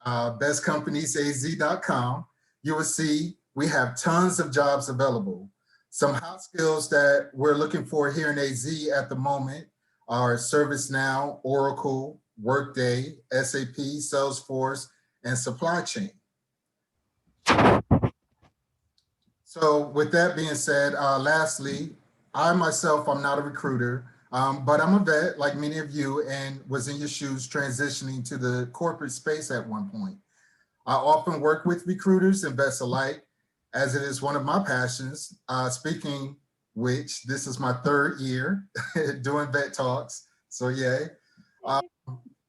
BestCompaniesAZ.com, you will see we have tons of jobs available. Some hot skills that we're looking for here in AZ at the moment are ServiceNow, Oracle, Workday, SAP, Salesforce, and supply chain. So with that being said, lastly, I myself, I'm not a recruiter, but I'm a vet like many of you and was in your shoes transitioning to the corporate space at one point. I often work with recruiters and vets alike, as it is one of my passions. Speaking which, this is my 3rd year doing VetTalks, so yay.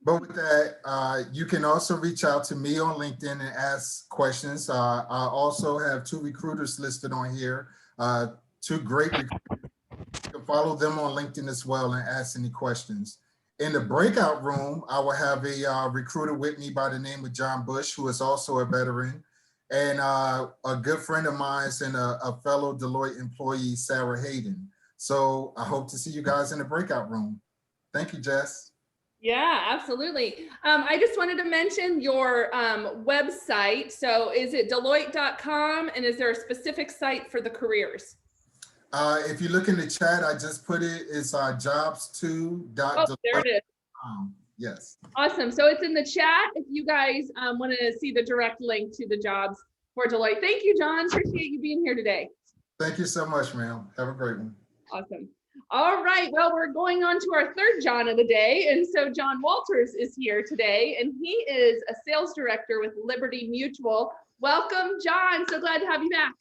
But with that, you can also reach out to me on LinkedIn and ask questions. I also have 2 recruiters listed on here, 2 great recruiters. You can follow them on LinkedIn as well and ask any questions. In the breakout room, I will have a recruiter with me by the name of John Bush, who is also a veteran, and a good friend of mine and a fellow Deloitte employee, Sarah Hayden. So I hope to see you guys in the breakout room. Thank you, Jess. Yeah, absolutely. I just wanted to mention your website. So is it Deloitte.com, and is there a specific site for the careers? If you look in the chat, I just put it, it's jobs2.deloitte.com. Oh, there it is. Yes. Awesome. So it's in the chat if you guys want to see the direct link to the jobs for Deloitte. Thank you, John. Appreciate you being here today. Thank you so much, ma'am. Have a great one. Awesome. All right. Well, we're going on to our 3rd John of the day. And so John Walters is here today, and he is a sales director with Liberty Mutual. Welcome, John. So glad to have you back.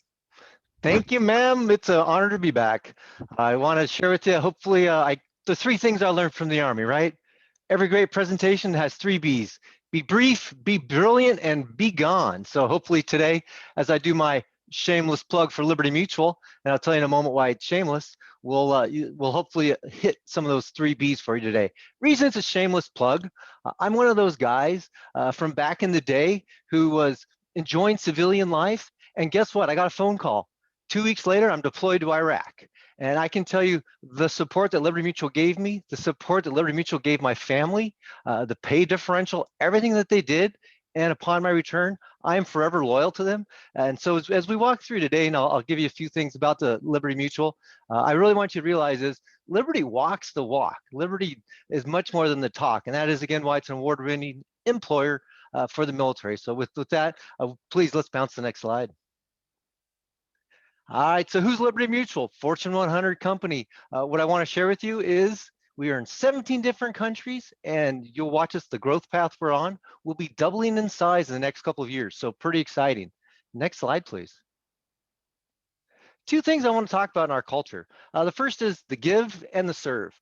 Thank you, ma'am. It's an honor to be back. I want to share with you, hopefully, the 3 things I learned from the Army, right? Every great presentation has 3 B's. Be brief, be brilliant, and be gone. So hopefully today, as I do my shameless plug for Liberty Mutual, and I'll tell you in a moment why it's shameless, we'll hopefully hit some of those 3 B's for you today. Reason it's a shameless plug, I'm one of those guys from back in the day who was enjoying civilian life, and guess what? I got a phone call. 2 weeks later, I'm deployed to Iraq. And I can tell you the support that Liberty Mutual gave me, the support that Liberty Mutual gave my family, the pay differential, everything that they did. And upon my return, I am forever loyal to them. And so as we walk through today, and I'll give you a few things about the Liberty Mutual, I really want you to realize is Liberty walks the walk. Liberty is much more than the talk. And that is, again, why it's an award-winning employer for the military. So with that, please, let's bounce to the next slide. All right, so who's Liberty Mutual? Fortune 100 company. What I want to share with you is we are in 17 different countries, and you'll watch us, the growth path we're on. We'll be doubling in size in the next couple of years, so pretty exciting. Next slide, please. 2 things I want to talk about in our culture. The first is the give and the serve.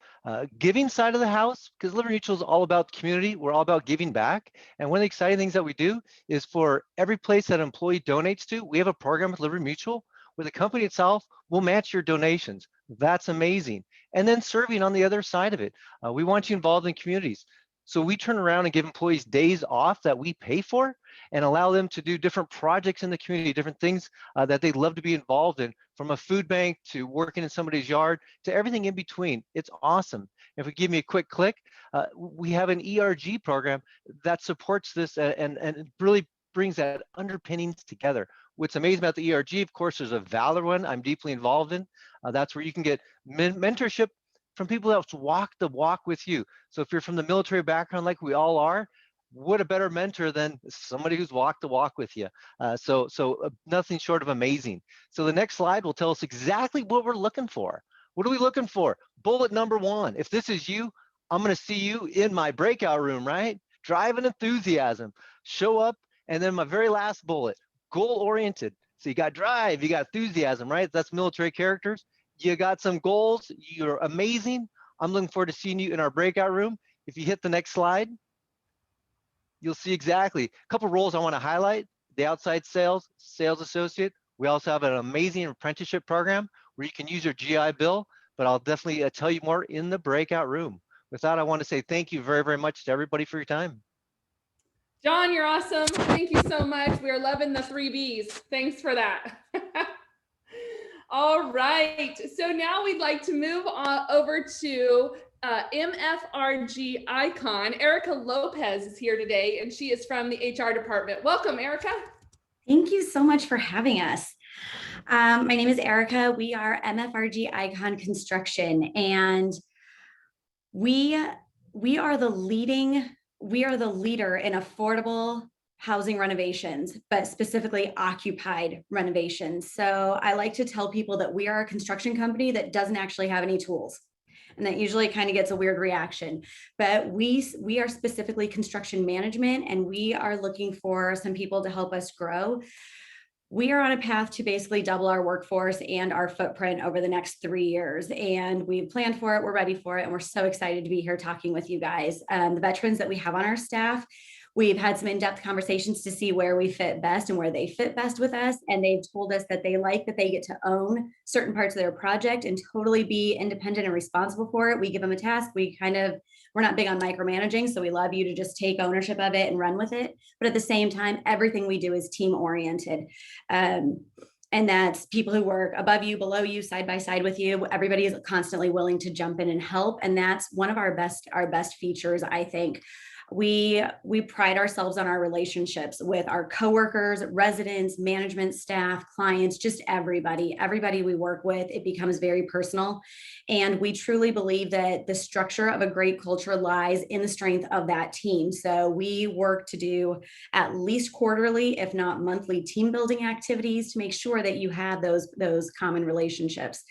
Giving side of the house, because Liberty Mutual is all about community. We're all about giving back. And one of the exciting things that we do is for every place that an employee donates to, we have a program with Liberty Mutual where the company itself will match your donations. That's amazing. And then serving on the other side of it. We want you involved in communities. So we turn around and give employees days off that we pay for and allow them to do different projects in the community, different things that they'd love to be involved in, from a food bank to working in somebody's yard to everything in between. It's awesome. If we give me a quick click, we have an ERG program that supports this and it really brings that underpinnings together. What's amazing about the ERG, of course, there's a Valor one I'm deeply involved in. That's where you can get mentorship from people that walk the walk with you. So if you're from the military background like we all are, what a better mentor than somebody who's walked the walk with you. So nothing short of amazing. So the next slide will tell us exactly what we're looking for. What are we looking for? Bullet number 1. If this is you, I'm going to see you in my breakout room, right? Drive and enthusiasm. Show up. And then my very last bullet, goal-oriented. So you got drive, you got enthusiasm, right? That's military characters. You got some goals. You're amazing. I'm looking forward to seeing you in our breakout room. If you hit the next slide, you'll see exactly a couple of roles I want to highlight. The outside sales associate. We also have an amazing apprenticeship program where you can use your GI Bill but I'll definitely tell you more in the breakout room. With that, I want to say thank you very, very much to everybody for your time. John, you're awesome. Thank you so much. We're loving the 3 Bs. Thanks for that. All right. So now we'd like to move on over to MFRG icon. Erica Lopez is here today, and she is from the HR department. Welcome, Erica. Thank you so much for having us. My name is Erica. We are MFRG Icon Construction, and we are the leader in affordable housing renovations, but specifically occupied renovations. So I like to tell people that we are a construction company that doesn't actually have any tools. And that usually kind of gets a weird reaction, but we are specifically construction management, and we are looking for some people to help us grow. We are on a path to basically double our workforce and our footprint over the next 3 years. And we've planned for it, we're ready for it, and we're so excited to be here talking with you guys. The veterans that we have on our staff, we've had some in-depth conversations to see where we fit best and where they fit best with us. And they've told us that they like that they get to own certain parts of their project and totally be independent and responsible for it. We give them a task. We're not big on micromanaging, so we love you to just take ownership of it and run with it. But at the same time, everything we do is team oriented. And that's people who work above you, below you, side by side with you. Everybody is constantly willing to jump in and help. And that's one of our best features, I think. We pride ourselves on our relationships with our coworkers, residents, management staff, clients, just everybody we work with. It becomes very personal. And we truly believe that the structure of a great culture lies in the strength of that team. So we work to do at least quarterly, if not monthly, team building activities to make sure that you have those common relationships.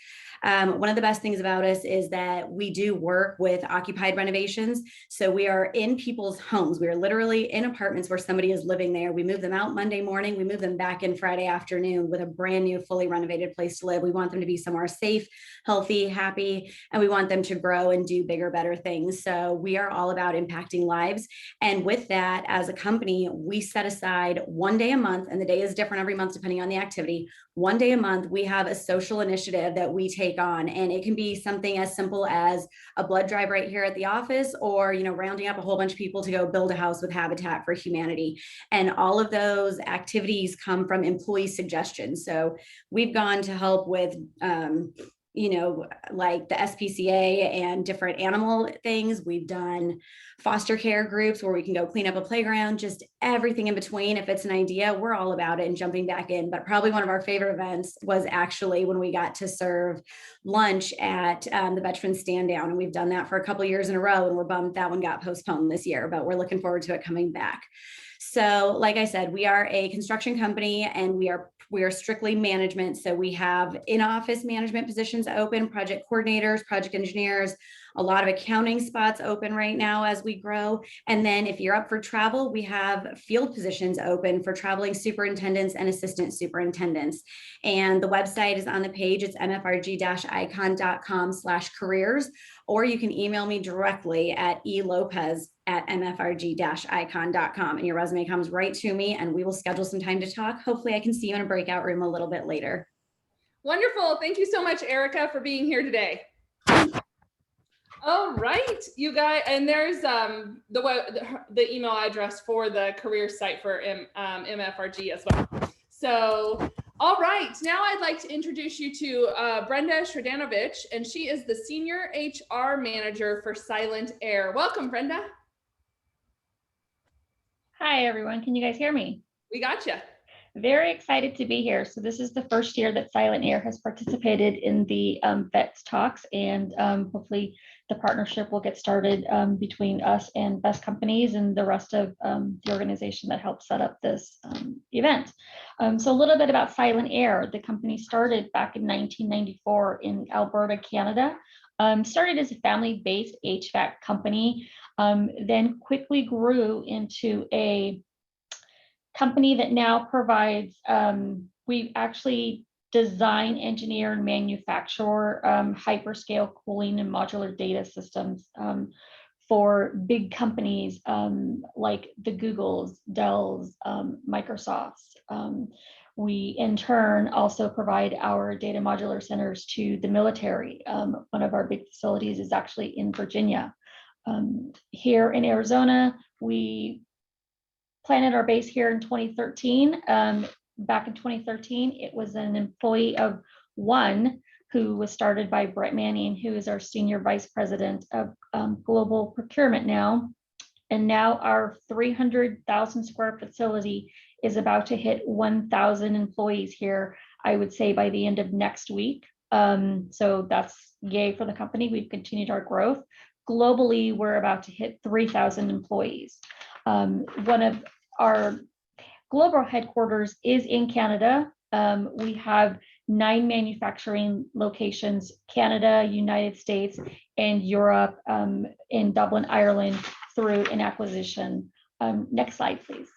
One of the best things about us is that we do work with occupied renovations. So we are in people's homes. We are literally in apartments where somebody is living there. We move them out Monday morning. We move them back in Friday afternoon with a brand new, fully renovated place to live. We want them to be somewhere safe, healthy, happy, and we want them to grow and do bigger, better things. So we are all about impacting lives. And with that, as a company, we set aside 1 day a month, and the day is different every month depending on the activity. 1 day a month, we have a social initiative that we take on, and it can be something as simple as a blood drive right here at the office, or rounding up a whole bunch of people to go build a house with Habitat for Humanity. And all of those activities come from employee suggestions. So we've gone to help with like the SPCA and different animal things. We've done foster care groups where we can go clean up a playground, just everything in between. If it's an idea, we're all about it and jumping back in. But probably one of our favorite events was actually when we got to serve lunch at the Veterans Stand Down. And we've done that for a couple of years in a row, and we're bummed that one got postponed this year, but we're looking forward to it coming back. So like I said, we are a construction company, and we are strictly management. So we have in-office management positions open, project coordinators, project engineers, a lot of accounting spots open right now as we grow. And then if you're up for travel, we have field positions open for traveling superintendents and assistant superintendents. And the website is on the page. It's mfrg-icon.com/careers, or you can email me directly at elopez@mfrg-icon.com, and your resume comes right to me, and we will schedule some time to talk. Hopefully I can see you in a breakout room a little bit later. Wonderful. Thank you so much, Erica, for being here today. All right, you guys, and there's the email address for the career site for MFRG as well. So, all right, now I'd like to introduce you to Brenda Shradanovic, and she is the Senior HR Manager for Silent Air. Welcome, Brenda. Hi, everyone. Can you guys hear me? We got you. Very excited to be here. So this is the first year that Silent Air has participated in the VetTalks, and hopefully the partnership will get started between us and Best Companies and the rest of the organization that helped set up this event. So a little bit about Silent Air. The company started back in 1994 in Alberta, Canada. Started as a family-based HVAC company, then quickly grew into a company that now provides, we actually design, engineer, and manufacture hyperscale cooling and modular data systems for big companies like the Googles, Dells, Microsofts. We, in turn, also provide our data modular centers to the military. One of our big facilities is actually in Virginia. Here in Arizona, we planted our base here in 2013. Back in 2013, it was an employee of one who was started by Brett Manning, who is our Senior Vice President of Global Procurement now. And now our 300,000 square facility is about to hit 1,000 employees here, I would say by the end of next week. So that's yay for the company. We've continued our growth. Globally, we're about to hit 3,000 employees. One of our global headquarters is in Canada. We have 9 manufacturing locations, Canada, United States, and Europe, in Dublin, Ireland, through an acquisition. Next slide, please.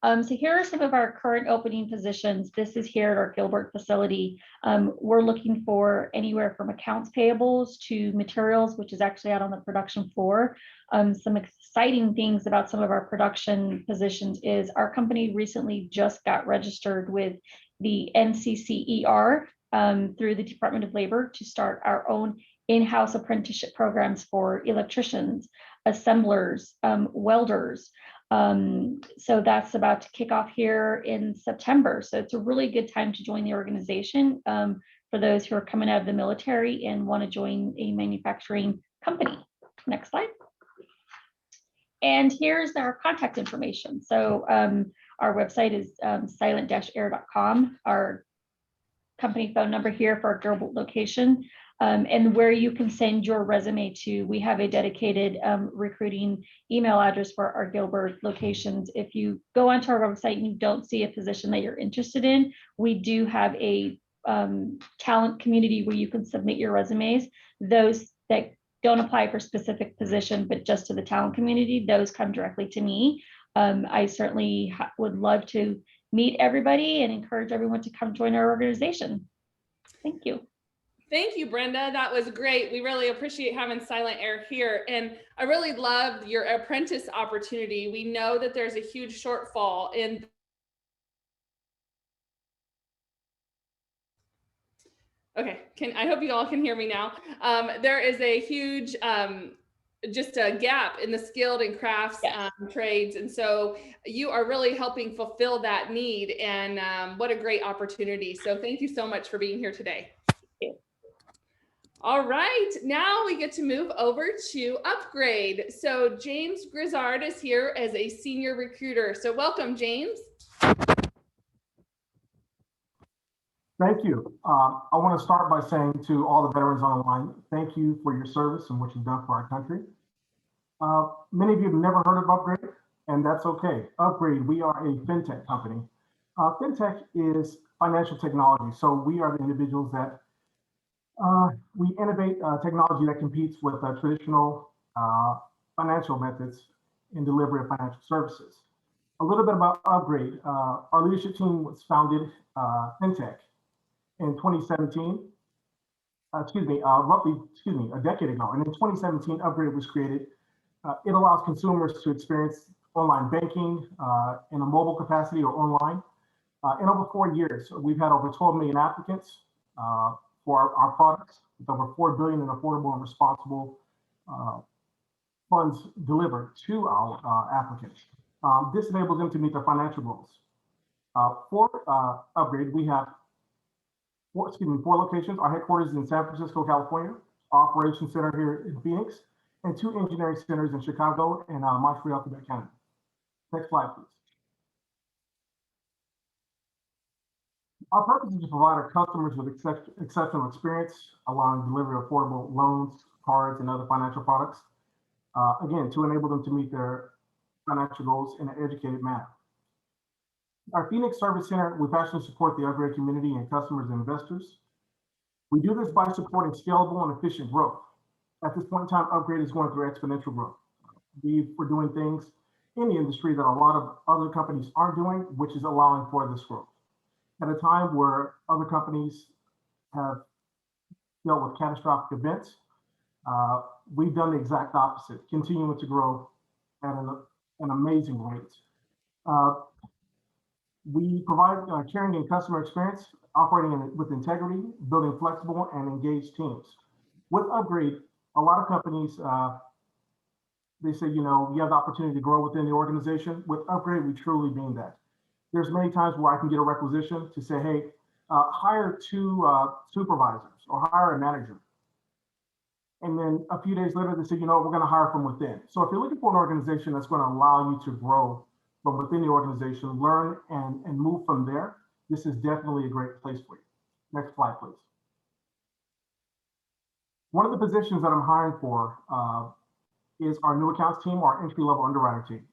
So here are some of our current opening positions. This is here at our Gilbert facility. We're looking for anywhere from accounts payables to materials, which is actually out on the production floor. Some exciting things about some of our production positions is our company recently just got registered with the NCCER through the Department of Labor to start our own in-house apprenticeship programs for electricians, assemblers, welders. So that's about to kick off here in September. So it's a really good time to join the organization for those who are coming out of the military and want to join a manufacturing company. Next slide. And here's our contact information. So our website is silent-air.com. Our company phone number here for our Gilbert location, and where you can send your resume to. We have a dedicated recruiting email address for our Gilbert locations. If you go onto our website and you don't see a position that you're interested in, we do have a talent community where you can submit your resumes. Those that don't apply for specific position, but just to the talent community, those come directly to me. I certainly would love to meet everybody and encourage everyone to come join our organization. Thank you. Thank you, Brenda. That was great. We really appreciate having Silent Air here. And I really loved your apprentice opportunity. We know that there's a huge shortfall in Okay, I hope you all can hear me now. There is a huge just a gap in the skilled and crafts trades. And so you are really helping fulfill that need, and what a great opportunity. So thank you so much for being here today. All right, now we get to move over to Upgrade. So James Grizzard is here as a senior recruiter. So welcome, James. Thank you. I want to start by saying to all the veterans on the line, thank you for your service and what you've done for our country. Many of you have never heard of Upgrade, and that's okay. Upgrade, we are a fintech company. Fintech is financial technology. So we are the individuals that we innovate technology that competes with traditional financial methods in delivery of financial services. A little bit about Upgrade. Our leadership team was founded fintech in 2017, a decade ago. And in 2017, Upgrade was created. It allows consumers to experience online banking in a mobile capacity or online. In over 4 years, we've had over 12 million applicants for our products, with over $4 billion in affordable and responsible funds delivered to our applicants. This enables them to meet their financial goals. For Upgrade, we have four locations. Our headquarters is in San Francisco, California, operations center here in Phoenix, and 2 engineering centers in Chicago and Montreal, Quebec, Canada. Next slide, please. Our purpose is to provide our customers with exceptional experience, allowing delivery of affordable loans, cards, and other financial products. Again, to enable them to meet their financial goals in an educated manner. Our Phoenix Service Center, we passionately support the Upgrade community and customers and investors. We do this by supporting scalable and efficient growth. At this point in time, Upgrade is going through exponential growth. We're doing things in the industry that a lot of other companies aren't doing, which is allowing for this growth. At a time where other companies have dealt with catastrophic events, we've done the exact opposite, continuing to grow at an amazing rate. We provide caring and customer experience, operating with integrity, building flexible and engaged teams. With Upgrade, a lot of companies, they say, you know, you have the opportunity to grow within the organization. With Upgrade, we truly mean that. There's many times where I can get a requisition to say, hey, hire 2 supervisors or hire a manager. And then a few days later, they say, you know, we're going to hire from within. So if you're looking for an organization that's going to allow you to grow from within the organization, learn and move from there, this is definitely a great place for you. Next slide, please. One of the positions that I'm hiring for is our new accounts team, our entry-level underwriter team.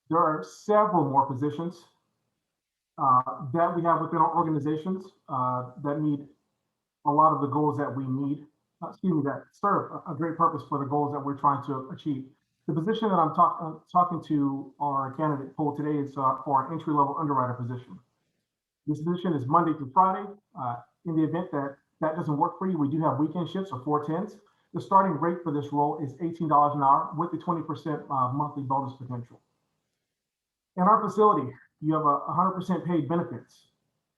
There are several more positions that we have within our organizations that meet a lot of the goals that we need, that serve a great purpose for the goals that we're trying to achieve. The position that I'm talking to our candidate pool today is for our entry-level underwriter position. This position is Monday through Friday. In the event that that doesn't work for you, we do have weekend shifts or 410s. The starting rate for this role is $18 an hour with the 20% monthly bonus potential. In our facility, you have 100% paid benefits,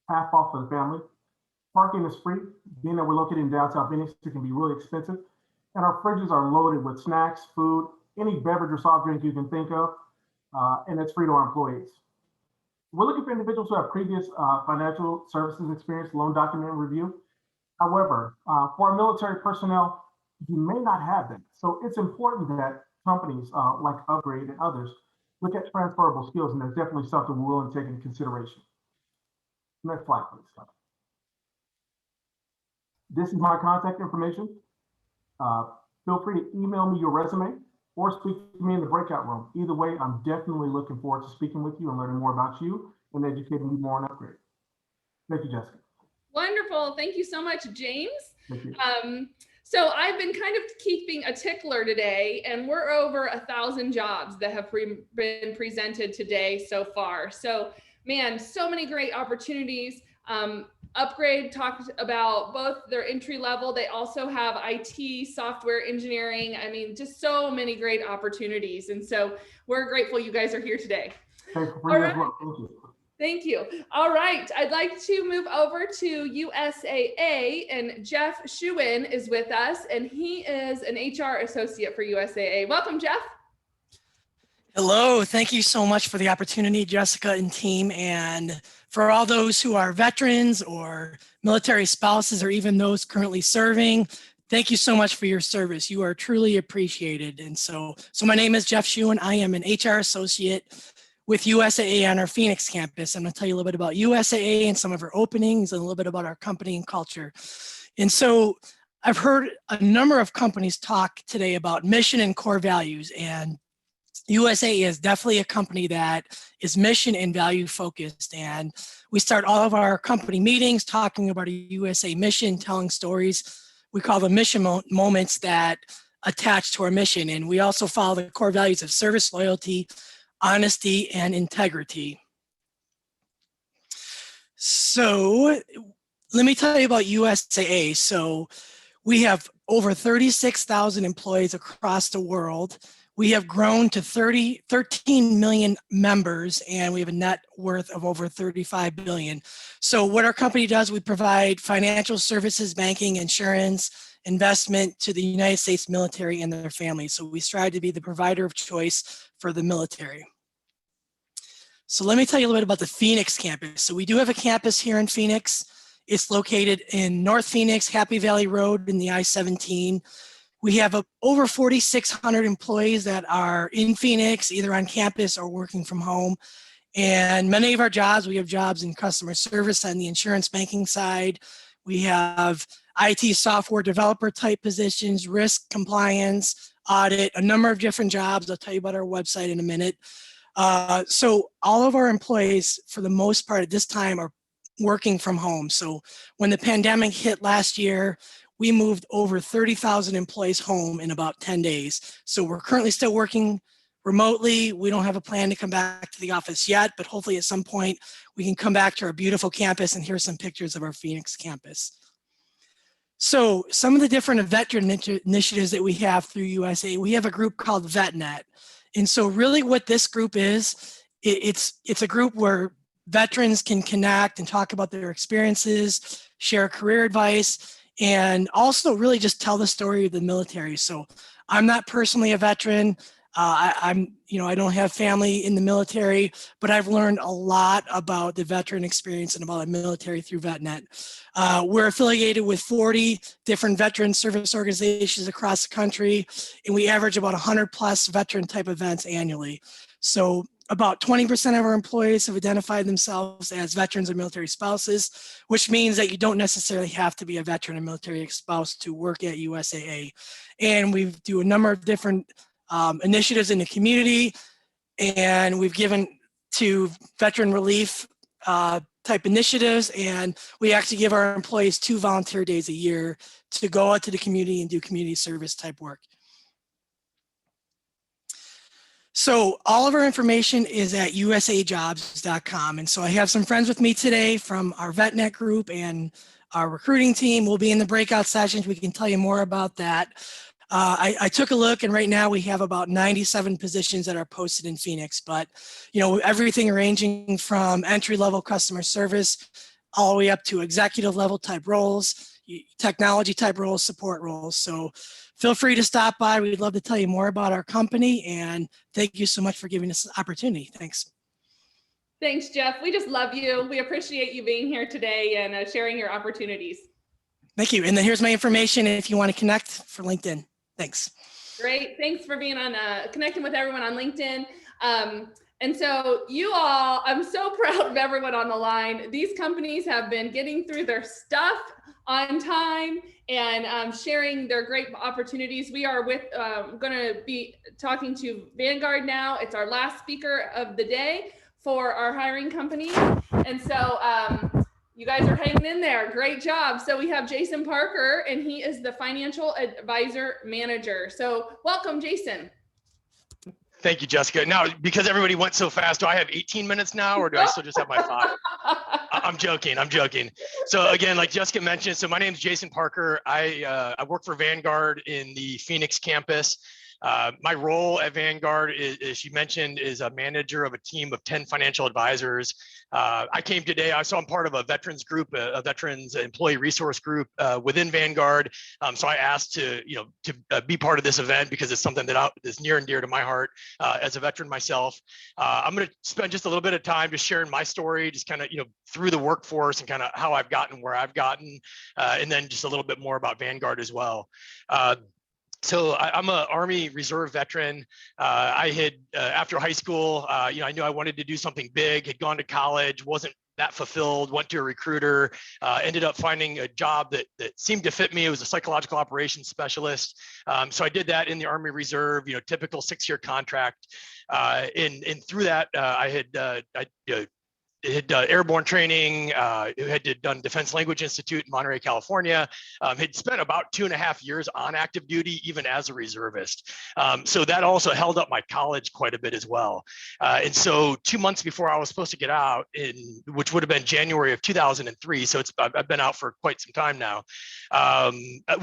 half off for the family. Parking is free. Being that we're located in downtown Phoenix, it can be really expensive. And our fridges are loaded with snacks, food, any beverage or soft drink you can think of, and it's free to our employees. We're looking for individuals who have previous financial services experience, loan document review. However, for our military personnel, you may not have that. So it's important that companies like Upgrade and others look at transferable skills, and that's definitely something we're willing to take into consideration. Next slide, please. This is my contact information. Feel free to email me your resume or speak to me in the breakout room. Either way, I'm definitely looking forward to speaking with you and learning more about you and educating you more on Upgrade. Thank you, Jessica. Wonderful. Thank you so much, James. Thank you. So I've been kind of keeping a tickler today, and we're over 1,000 jobs that have been presented today so far. So man, so many great opportunities. Upgrade talked about both their entry level. They also have IT, software engineering. I mean, just so many great opportunities. And so we're grateful you guys are here today. Thank you for as well. Thank you. Thank you. All right. I'd like to move over to USAA, and Jeff Schuin is with us, and he is an HR associate for USAA. Welcome, Jeff. Hello. Thank you so much for the opportunity, Jessica and team. And for all those who are veterans or military spouses, or even those currently serving, thank you so much for your service. You are truly appreciated. And so my name is Jeff Schuin. I am an HR associate with USAA on our Phoenix campus. I'm going to tell you a little bit about USAA and some of our openings and a little bit about our company and culture. And so I've heard a number of companies talk today about mission and core values, and USAA is definitely a company that is mission and value focused. And we start all of our company meetings talking about a USA mission, telling stories. We call them mission moments that attach to our mission. And we also follow the core values of service, loyalty, honesty, and integrity. So let me tell you about USAA. So we have over 36,000 employees across the world. We have grown to 13 million members, and we have a net worth of over 35 billion. So what our company does, we provide financial services, banking, insurance, investment to the United States military and their families. So we strive to be the provider of choice for the military. So let me tell you a little bit about the Phoenix campus. So we do have a campus here in Phoenix. It's located in North Phoenix, Happy Valley Road in the I-17. We have over 4,600 employees that are in Phoenix, either on campus or working from home. And many of our jobs, we have jobs in customer service on the insurance banking side. We have IT software developer type positions, risk compliance, audit, a number of different jobs. I'll tell you about our website in a minute. So all of our employees, for the most part at this time, are working from home. So when the pandemic hit last year, we moved over 30,000 employees home in about 10 days. So we're currently still working remotely. We don't have a plan to come back to the office yet, but hopefully at some point we can come back to our beautiful campus, and here's some pictures of our Phoenix campus. So some of the different veteran initiatives that we have through USA, we have a group called Vetnet. And so really what this group is, it's a group where veterans can connect and talk about their experiences, share career advice, and also really just tell the story of the military. So I'm not personally a veteran. I don't have family in the military, but I've learned a lot about the veteran experience and about the military through Vetnet. We're affiliated with 40 different veteran service organizations across the country, and we average about 100 plus veteran type events annually. So about 20% of our employees have identified themselves as veterans or military spouses, which means that you don't necessarily have to be a veteran or military spouse to work at USAA. And we do a number of different initiatives in the community, and we've given to veteran relief type initiatives, and we actually give our employees 2 volunteer days a year to go out to the community and do community service type work. So all of our information is at usajobs.com. And so I have some friends with me today from our Vetnet group and our recruiting team. We'll be in the breakout sessions. We can tell you more about that. I took a look, and right now we have about 97 positions that are posted in Phoenix, but everything ranging from entry-level customer service all the way up to executive level type roles, technology type roles, support roles. So feel free to stop by. We'd love to tell you more about our company, and thank you so much for giving us the opportunity. Thanks. Thanks, Jeff. We just love you. We appreciate you being here today and sharing your opportunities. Thank you. And then here's my information if you want to connect for LinkedIn. Thanks. Great. Thanks for being on, connecting with everyone on LinkedIn. And so you all, I'm so proud of everyone on the line. These companies have been getting through their stuff on time and sharing their great opportunities. We are going to be talking to Vanguard now. It's our last speaker of the day for our hiring company. And so you guys are hanging in there. Great job. So we have Jason Parker, and he is the Financial Advisor Manager. So welcome, Jason. Thank you, Jessica. Now, because everybody went so fast, do I have 18 minutes now, or do I still just have my 5? I'm joking. So again, like Jessica mentioned, so my name is Jason Parker. I work for Vanguard in the Phoenix campus. My role at Vanguard is, as she mentioned, is a manager of a team of 10 financial advisors. I came today, so I'm part of a veterans group, a veterans employee resource group within Vanguard. So I asked to be part of this event because it's something that is near and dear to my heart as a veteran myself. I'm going to spend just a little bit of time just sharing my story, just kind of, through the workforce and kind of how I've gotten where I've gotten, and then just a little bit more about Vanguard as well. So I'm an Army Reserve veteran. I had, after high school, I knew I wanted to do something big, had gone to college, wasn't that fulfilled, went to a recruiter, ended up finding a job that seemed to fit me. It was a psychological operations specialist. So I did that in the Army Reserve, typical 6-year contract. And through that, I had airborne training, had done Defense Language Institute in Monterey, California, had spent about 2.5 years on active duty, even as a reservist. So that also held up my college quite a bit as well. And so 2 months before I was supposed to get out, which would have been January of 2003, so I've been out for quite some time now,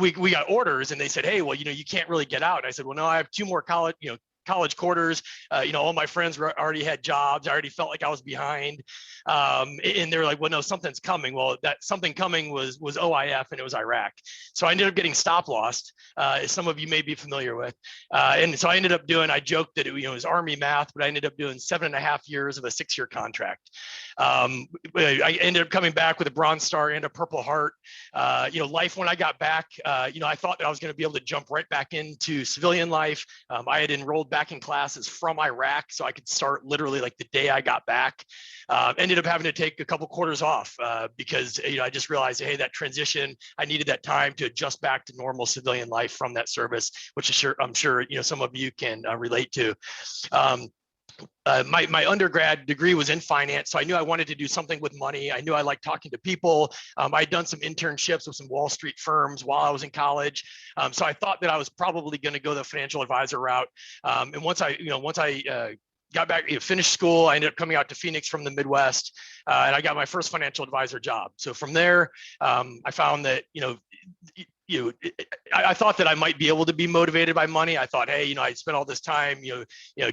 we got orders and they said, hey, well, you can't really get out. And I said, well, no, I have 2 more college quarters. All my friends already had jobs. I already felt like I was behind. And they're like, well, no, something's coming. Well, that something coming was OIF, and it was Iraq. So I ended up getting stop lost, as some of you may be familiar with. And so I ended up doing, I joked that it was Army math, but I ended up doing 7.5 years of a 6-year contract. I ended up coming back with a Bronze Star and a Purple Heart. Life when I got back, I thought that I was going to be able to jump right back into civilian life. I had enrolled back in classes from Iraq, so I could start literally like the day I got back. Ended up having to take a couple quarters off because I just realized, hey, that transition, I needed that time to adjust back to normal civilian life from that service, which I'm sure some of you can relate to. My undergrad degree was in finance, so I knew I wanted to do something with money. I knew I liked talking to people. I'd done some internships with some Wall Street firms while I was in college, so I thought that I was probably going to go the financial advisor route. And once I got back, finished school, I ended up coming out to Phoenix from the Midwest, and I got my first financial advisor job. So from there, I found that I thought that I might be able to be motivated by money. I thought, hey, I spent all this time,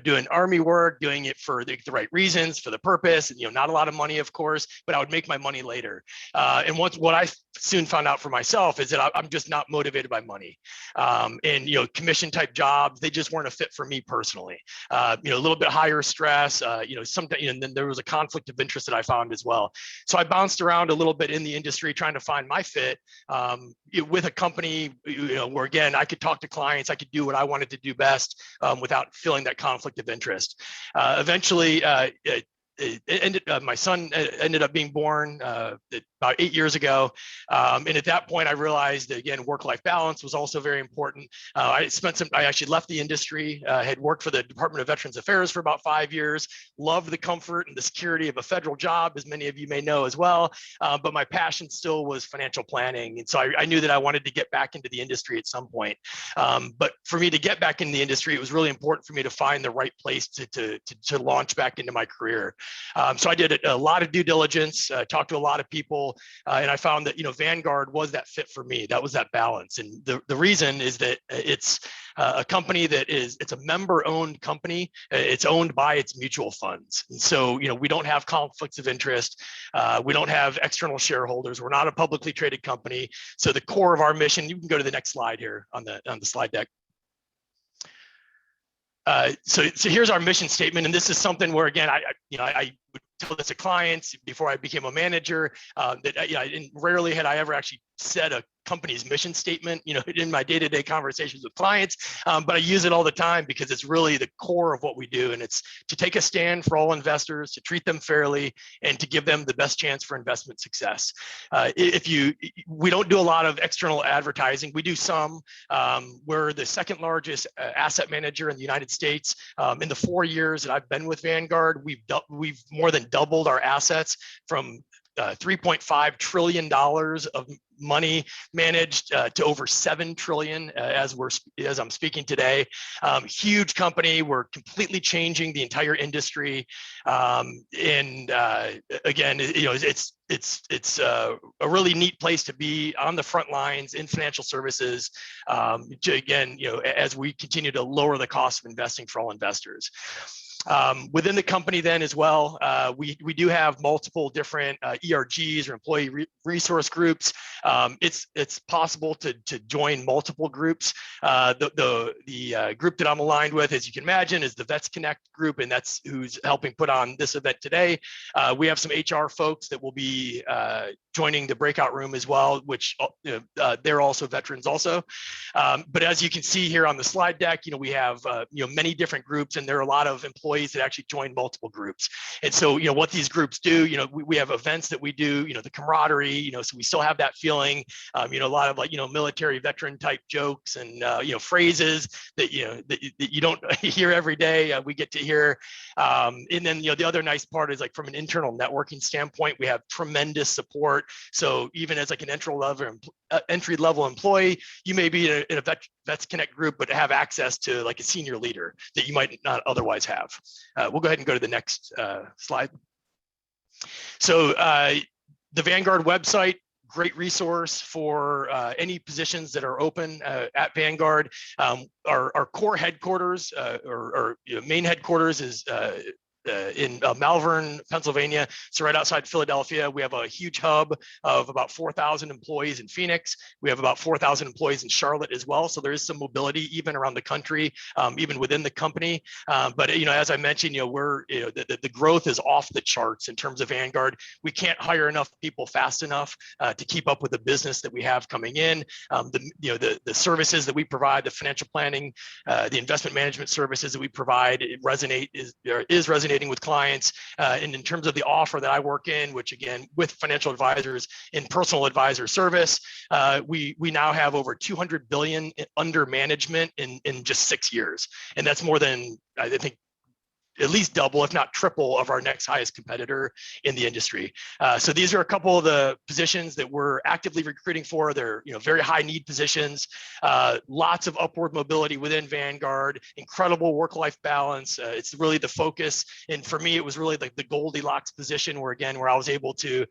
doing Army work, doing it for the right reasons, for the purpose, and, not a lot of money, of course, but I would make my money later. And what I soon found out for myself is that I'm just not motivated by money. And, commission type jobs, they just weren't a fit for me personally. A little bit higher stress, sometimes, and then there was a conflict of interest that I found as well. So I bounced around a little bit in the industry trying to find my fit with a company, where again, I could talk to clients, I could do what I wanted to do best without feeling that conflict of interest. Eventually, my son ended up being born about 8 years ago. And at that point, I realized that, again, work-life balance was also very important. I actually left the industry, had worked for the Department of Veterans Affairs for about 5 years, loved the comfort and the security of a federal job, as many of you may know as well. But my passion still was financial planning. And so I knew that I wanted to get back into the industry at some point. But for me to get back in the industry, it was really important for me to find the right place to launch back into my career. So I did a lot of due diligence, talked to a lot of people, and I found that, Vanguard was that fit for me. That was that balance. And the reason is that it's a company it's a member-owned company. It's owned by its mutual funds. And so, we don't have conflicts of interest. We don't have external shareholders. We're not a publicly traded company. So the core of our mission, you can go to the next slide here on the slide deck. So here's our mission statement, and this is something where, again, I would tell this to clients before I became a manager, that rarely had I ever actually said a company's mission statement, in my day-to-day conversations with clients, but I use it all the time because it's really the core of what we do, and it's to take a stand for all investors, to treat them fairly, and to give them the best chance for investment success. We don't do a lot of external advertising. We do some. We're the second largest asset manager in the United States. In the 4 years that I've been with Vanguard, we've more than doubled our assets from $3.5 trillion of money managed to over 7 trillion as I'm speaking today. Huge company. We're completely changing the entire industry. And again, it's a really neat place to be on the front lines in financial services. Again, as we continue to lower the cost of investing for all investors. Within the company then as well, we do have multiple different ERGs or employee resource groups. It's possible to join multiple groups. The group that I'm aligned with, as you can imagine, is the Vets Connect group, and that's who's helping put on this event today. We have some HR folks that will be joining the breakout room as well, which they're also veterans also. But as you can see here on the slide deck, we have many different groups, and there are a lot of employees that actually join multiple groups. And so, what these groups do, we have events that we do, the camaraderie, so we still have that feeling, a lot of military veteran type jokes and, phrases that, that you don't hear every day. We get to hear. And then, the other nice part is from an internal networking standpoint, we have tremendous support. So even as an entry level employee, you may be in a Vets Connect group, but have access to a senior leader that you might not otherwise have. We'll go ahead and go to the next slide. So the Vanguard website, great resource for any positions that are open at Vanguard. Our core headquarters or main headquarters is in Malvern, Pennsylvania. So right outside Philadelphia, we have a huge hub of about 4,000 employees in Phoenix. We have about 4,000 employees in Charlotte as well. So there is some mobility even around the country, even within the company. But as I mentioned, the growth is off the charts in terms of Vanguard. We can't hire enough people fast enough to keep up with the business that we have coming in. The services that we provide, the financial planning, the investment management services that we provide, is resonating with clients. And in terms of the offer that I work in, which again, with financial advisors in personal advisor service, we now have over 200 billion under management in just 6 years. And that's more than, I think, at least double, if not triple, of our next highest competitor in the industry. So these are a couple of the positions that we're actively recruiting for. They're very high need positions, lots of upward mobility within Vanguard, incredible work-life balance. It's really the focus. And for me, it was really like the Goldilocks position where I was able to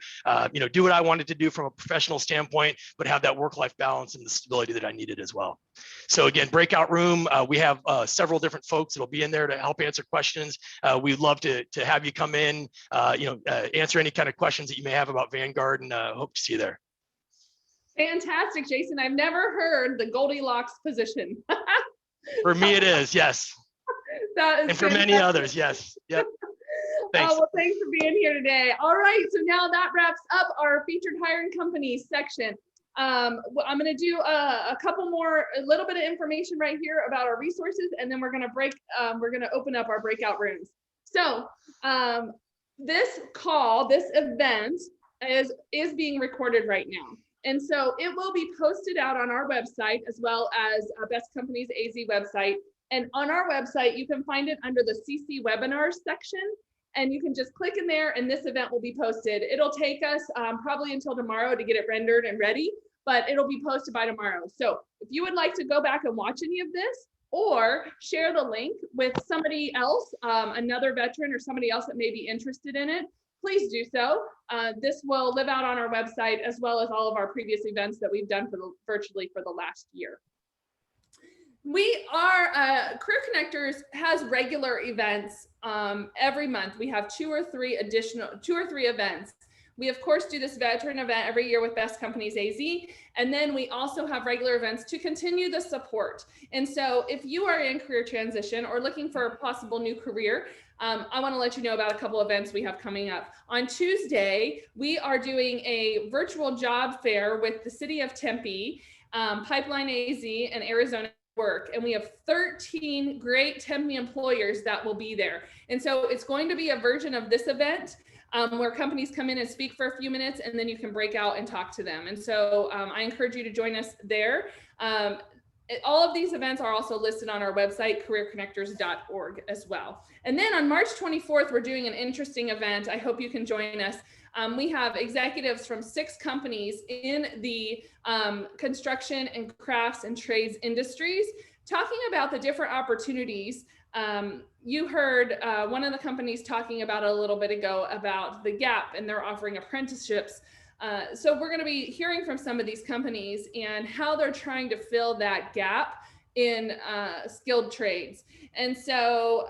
do what I wanted to do from a professional standpoint, but have that work-life balance and the stability that I needed as well. So again, breakout room, we have several different folks that will be in there to help answer questions. We'd love to have you come in, answer any kind of questions that you may have about Vanguard, and hope to see you there. Fantastic, Jason. I've never heard the Goldilocks position. For me, it is, yes. That is and for many others, yes. Yep. Thanks. Well, thanks for being here today. All right, so now that wraps up our featured hiring companies section. I'm going to do a little bit of information right here about our resources, and then we're going to open up our breakout rooms. So this event is being recorded right now. And so it will be posted out on our website as well as BestCompaniesAZ website. And on our website, you can find it under the CC webinars section. And you can just click in there and this event will be posted. It'll take us probably until tomorrow to get it rendered and ready, but it'll be posted by tomorrow. So if you would like to go back and watch any of this or share the link with somebody else, another veteran or somebody else that may be interested in it, please do so. This will live out on our website as well as all of our previous events that we've done virtually for the last year. We are, Career Connectors has regular events every month. We have two or three events. We of course do this veteran event every year with Best Companies AZ, and then we also have regular events to continue the support. And so if you are in career transition or looking for a possible new career, I want to let you know about a couple events we have coming up. On Tuesday, we are doing a virtual job fair with the City of Tempe, Pipeline AZ, and Arizona Work, and we have 13 great Tempe employers that will be there. And so it's going to be a version of this event where companies come in and speak for a few minutes, and then you can break out and talk to them. And so I encourage you to join us there. All of these events are also listed on our website, careerconnectors.org as well. And then on March 24th, we're doing an interesting event. I hope you can join us. We have executives from 6 companies in the construction and crafts and trades industries talking about the different opportunities. You heard one of the companies talking about a little bit ago about the gap, and they're offering apprenticeships. So we're going to be hearing from some of these companies and how they're trying to fill that gap in skilled trades. And so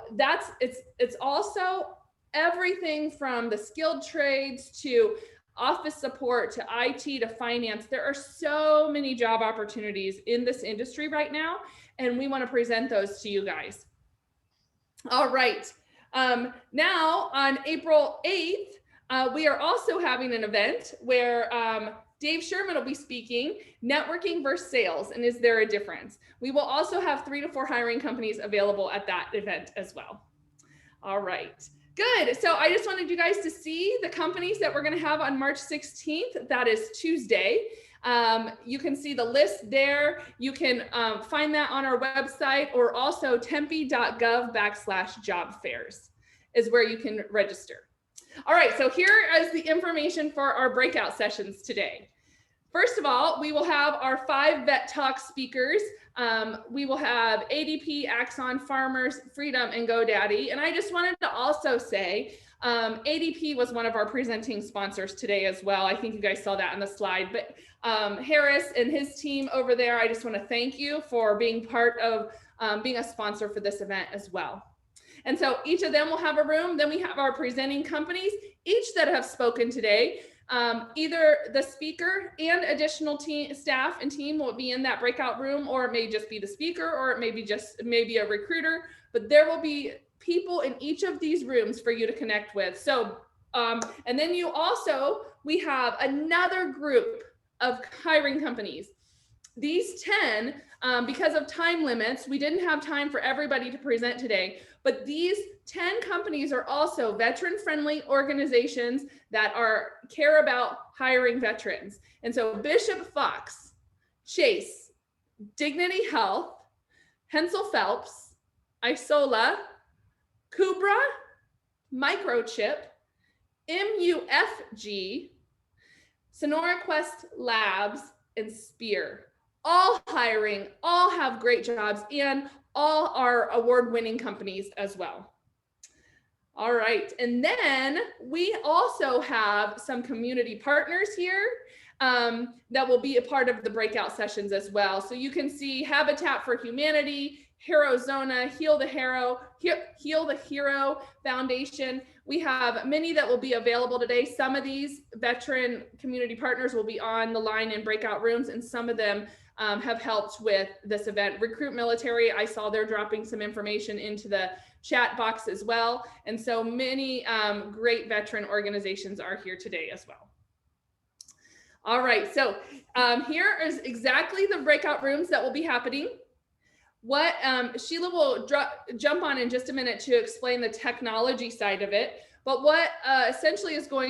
it's also everything from the skilled trades to office support to IT to finance. There are so many job opportunities in this industry right now, and we want to present those to you guys. All right. Now on April 8th, we are also having an event where Dave Sherman will be speaking, networking versus sales, and is there a difference? We will also have 3 to 4 hiring companies available at that event as well. All right. Good. So I just wanted you guys to see the companies that we're going to have on March 16th. That is Tuesday. You can see the list there. You can find that on our website, or also tempe.gov/job fairs is where you can register. All right. So here is the information for our breakout sessions today. First of all, we will have our 5 VetTalks speakers. We will have ADP, Axon, Farmers, Freedom, and GoDaddy. And I just wanted to also say, ADP was one of our presenting sponsors today as well. I think you guys saw that on the slide. But Harris and his team over there, I just want to thank you for being part of being a sponsor for this event as well. And so each of them will have a room. Then we have our presenting companies, each that have spoken today. Either the speaker and additional staff and team will be in that breakout room, or it may just be the speaker, or it may be maybe a recruiter, but there will be people in each of these rooms for you to connect with. So, and then we have another group of hiring companies. These 10, because of time limits, we didn't have time for everybody to present today, but these 10 companies are also veteran-friendly organizations that care about hiring veterans. And so Bishop Fox, Chase, Dignity Health, Hensel Phelps, Isola, Kubra, Microchip, MUFG, Sonora Quest Labs, and Spear. All hiring, all have great jobs, and all are award-winning companies as well. All right, and then we also have some community partners here that will be a part of the breakout sessions as well. So you can see Habitat for Humanity, Herozona, Heal the Hero Foundation. We have many that will be available today. Some of these veteran community partners will be on the line in breakout rooms, and some of them have helped with this event. Recruit Military, I saw they're dropping some information into the chat box as well. And so many great veteran organizations are here today as well. All right, so here is exactly the breakout rooms that will be happening. What Sheila will jump on in just a minute to explain the technology side of it. But what essentially is going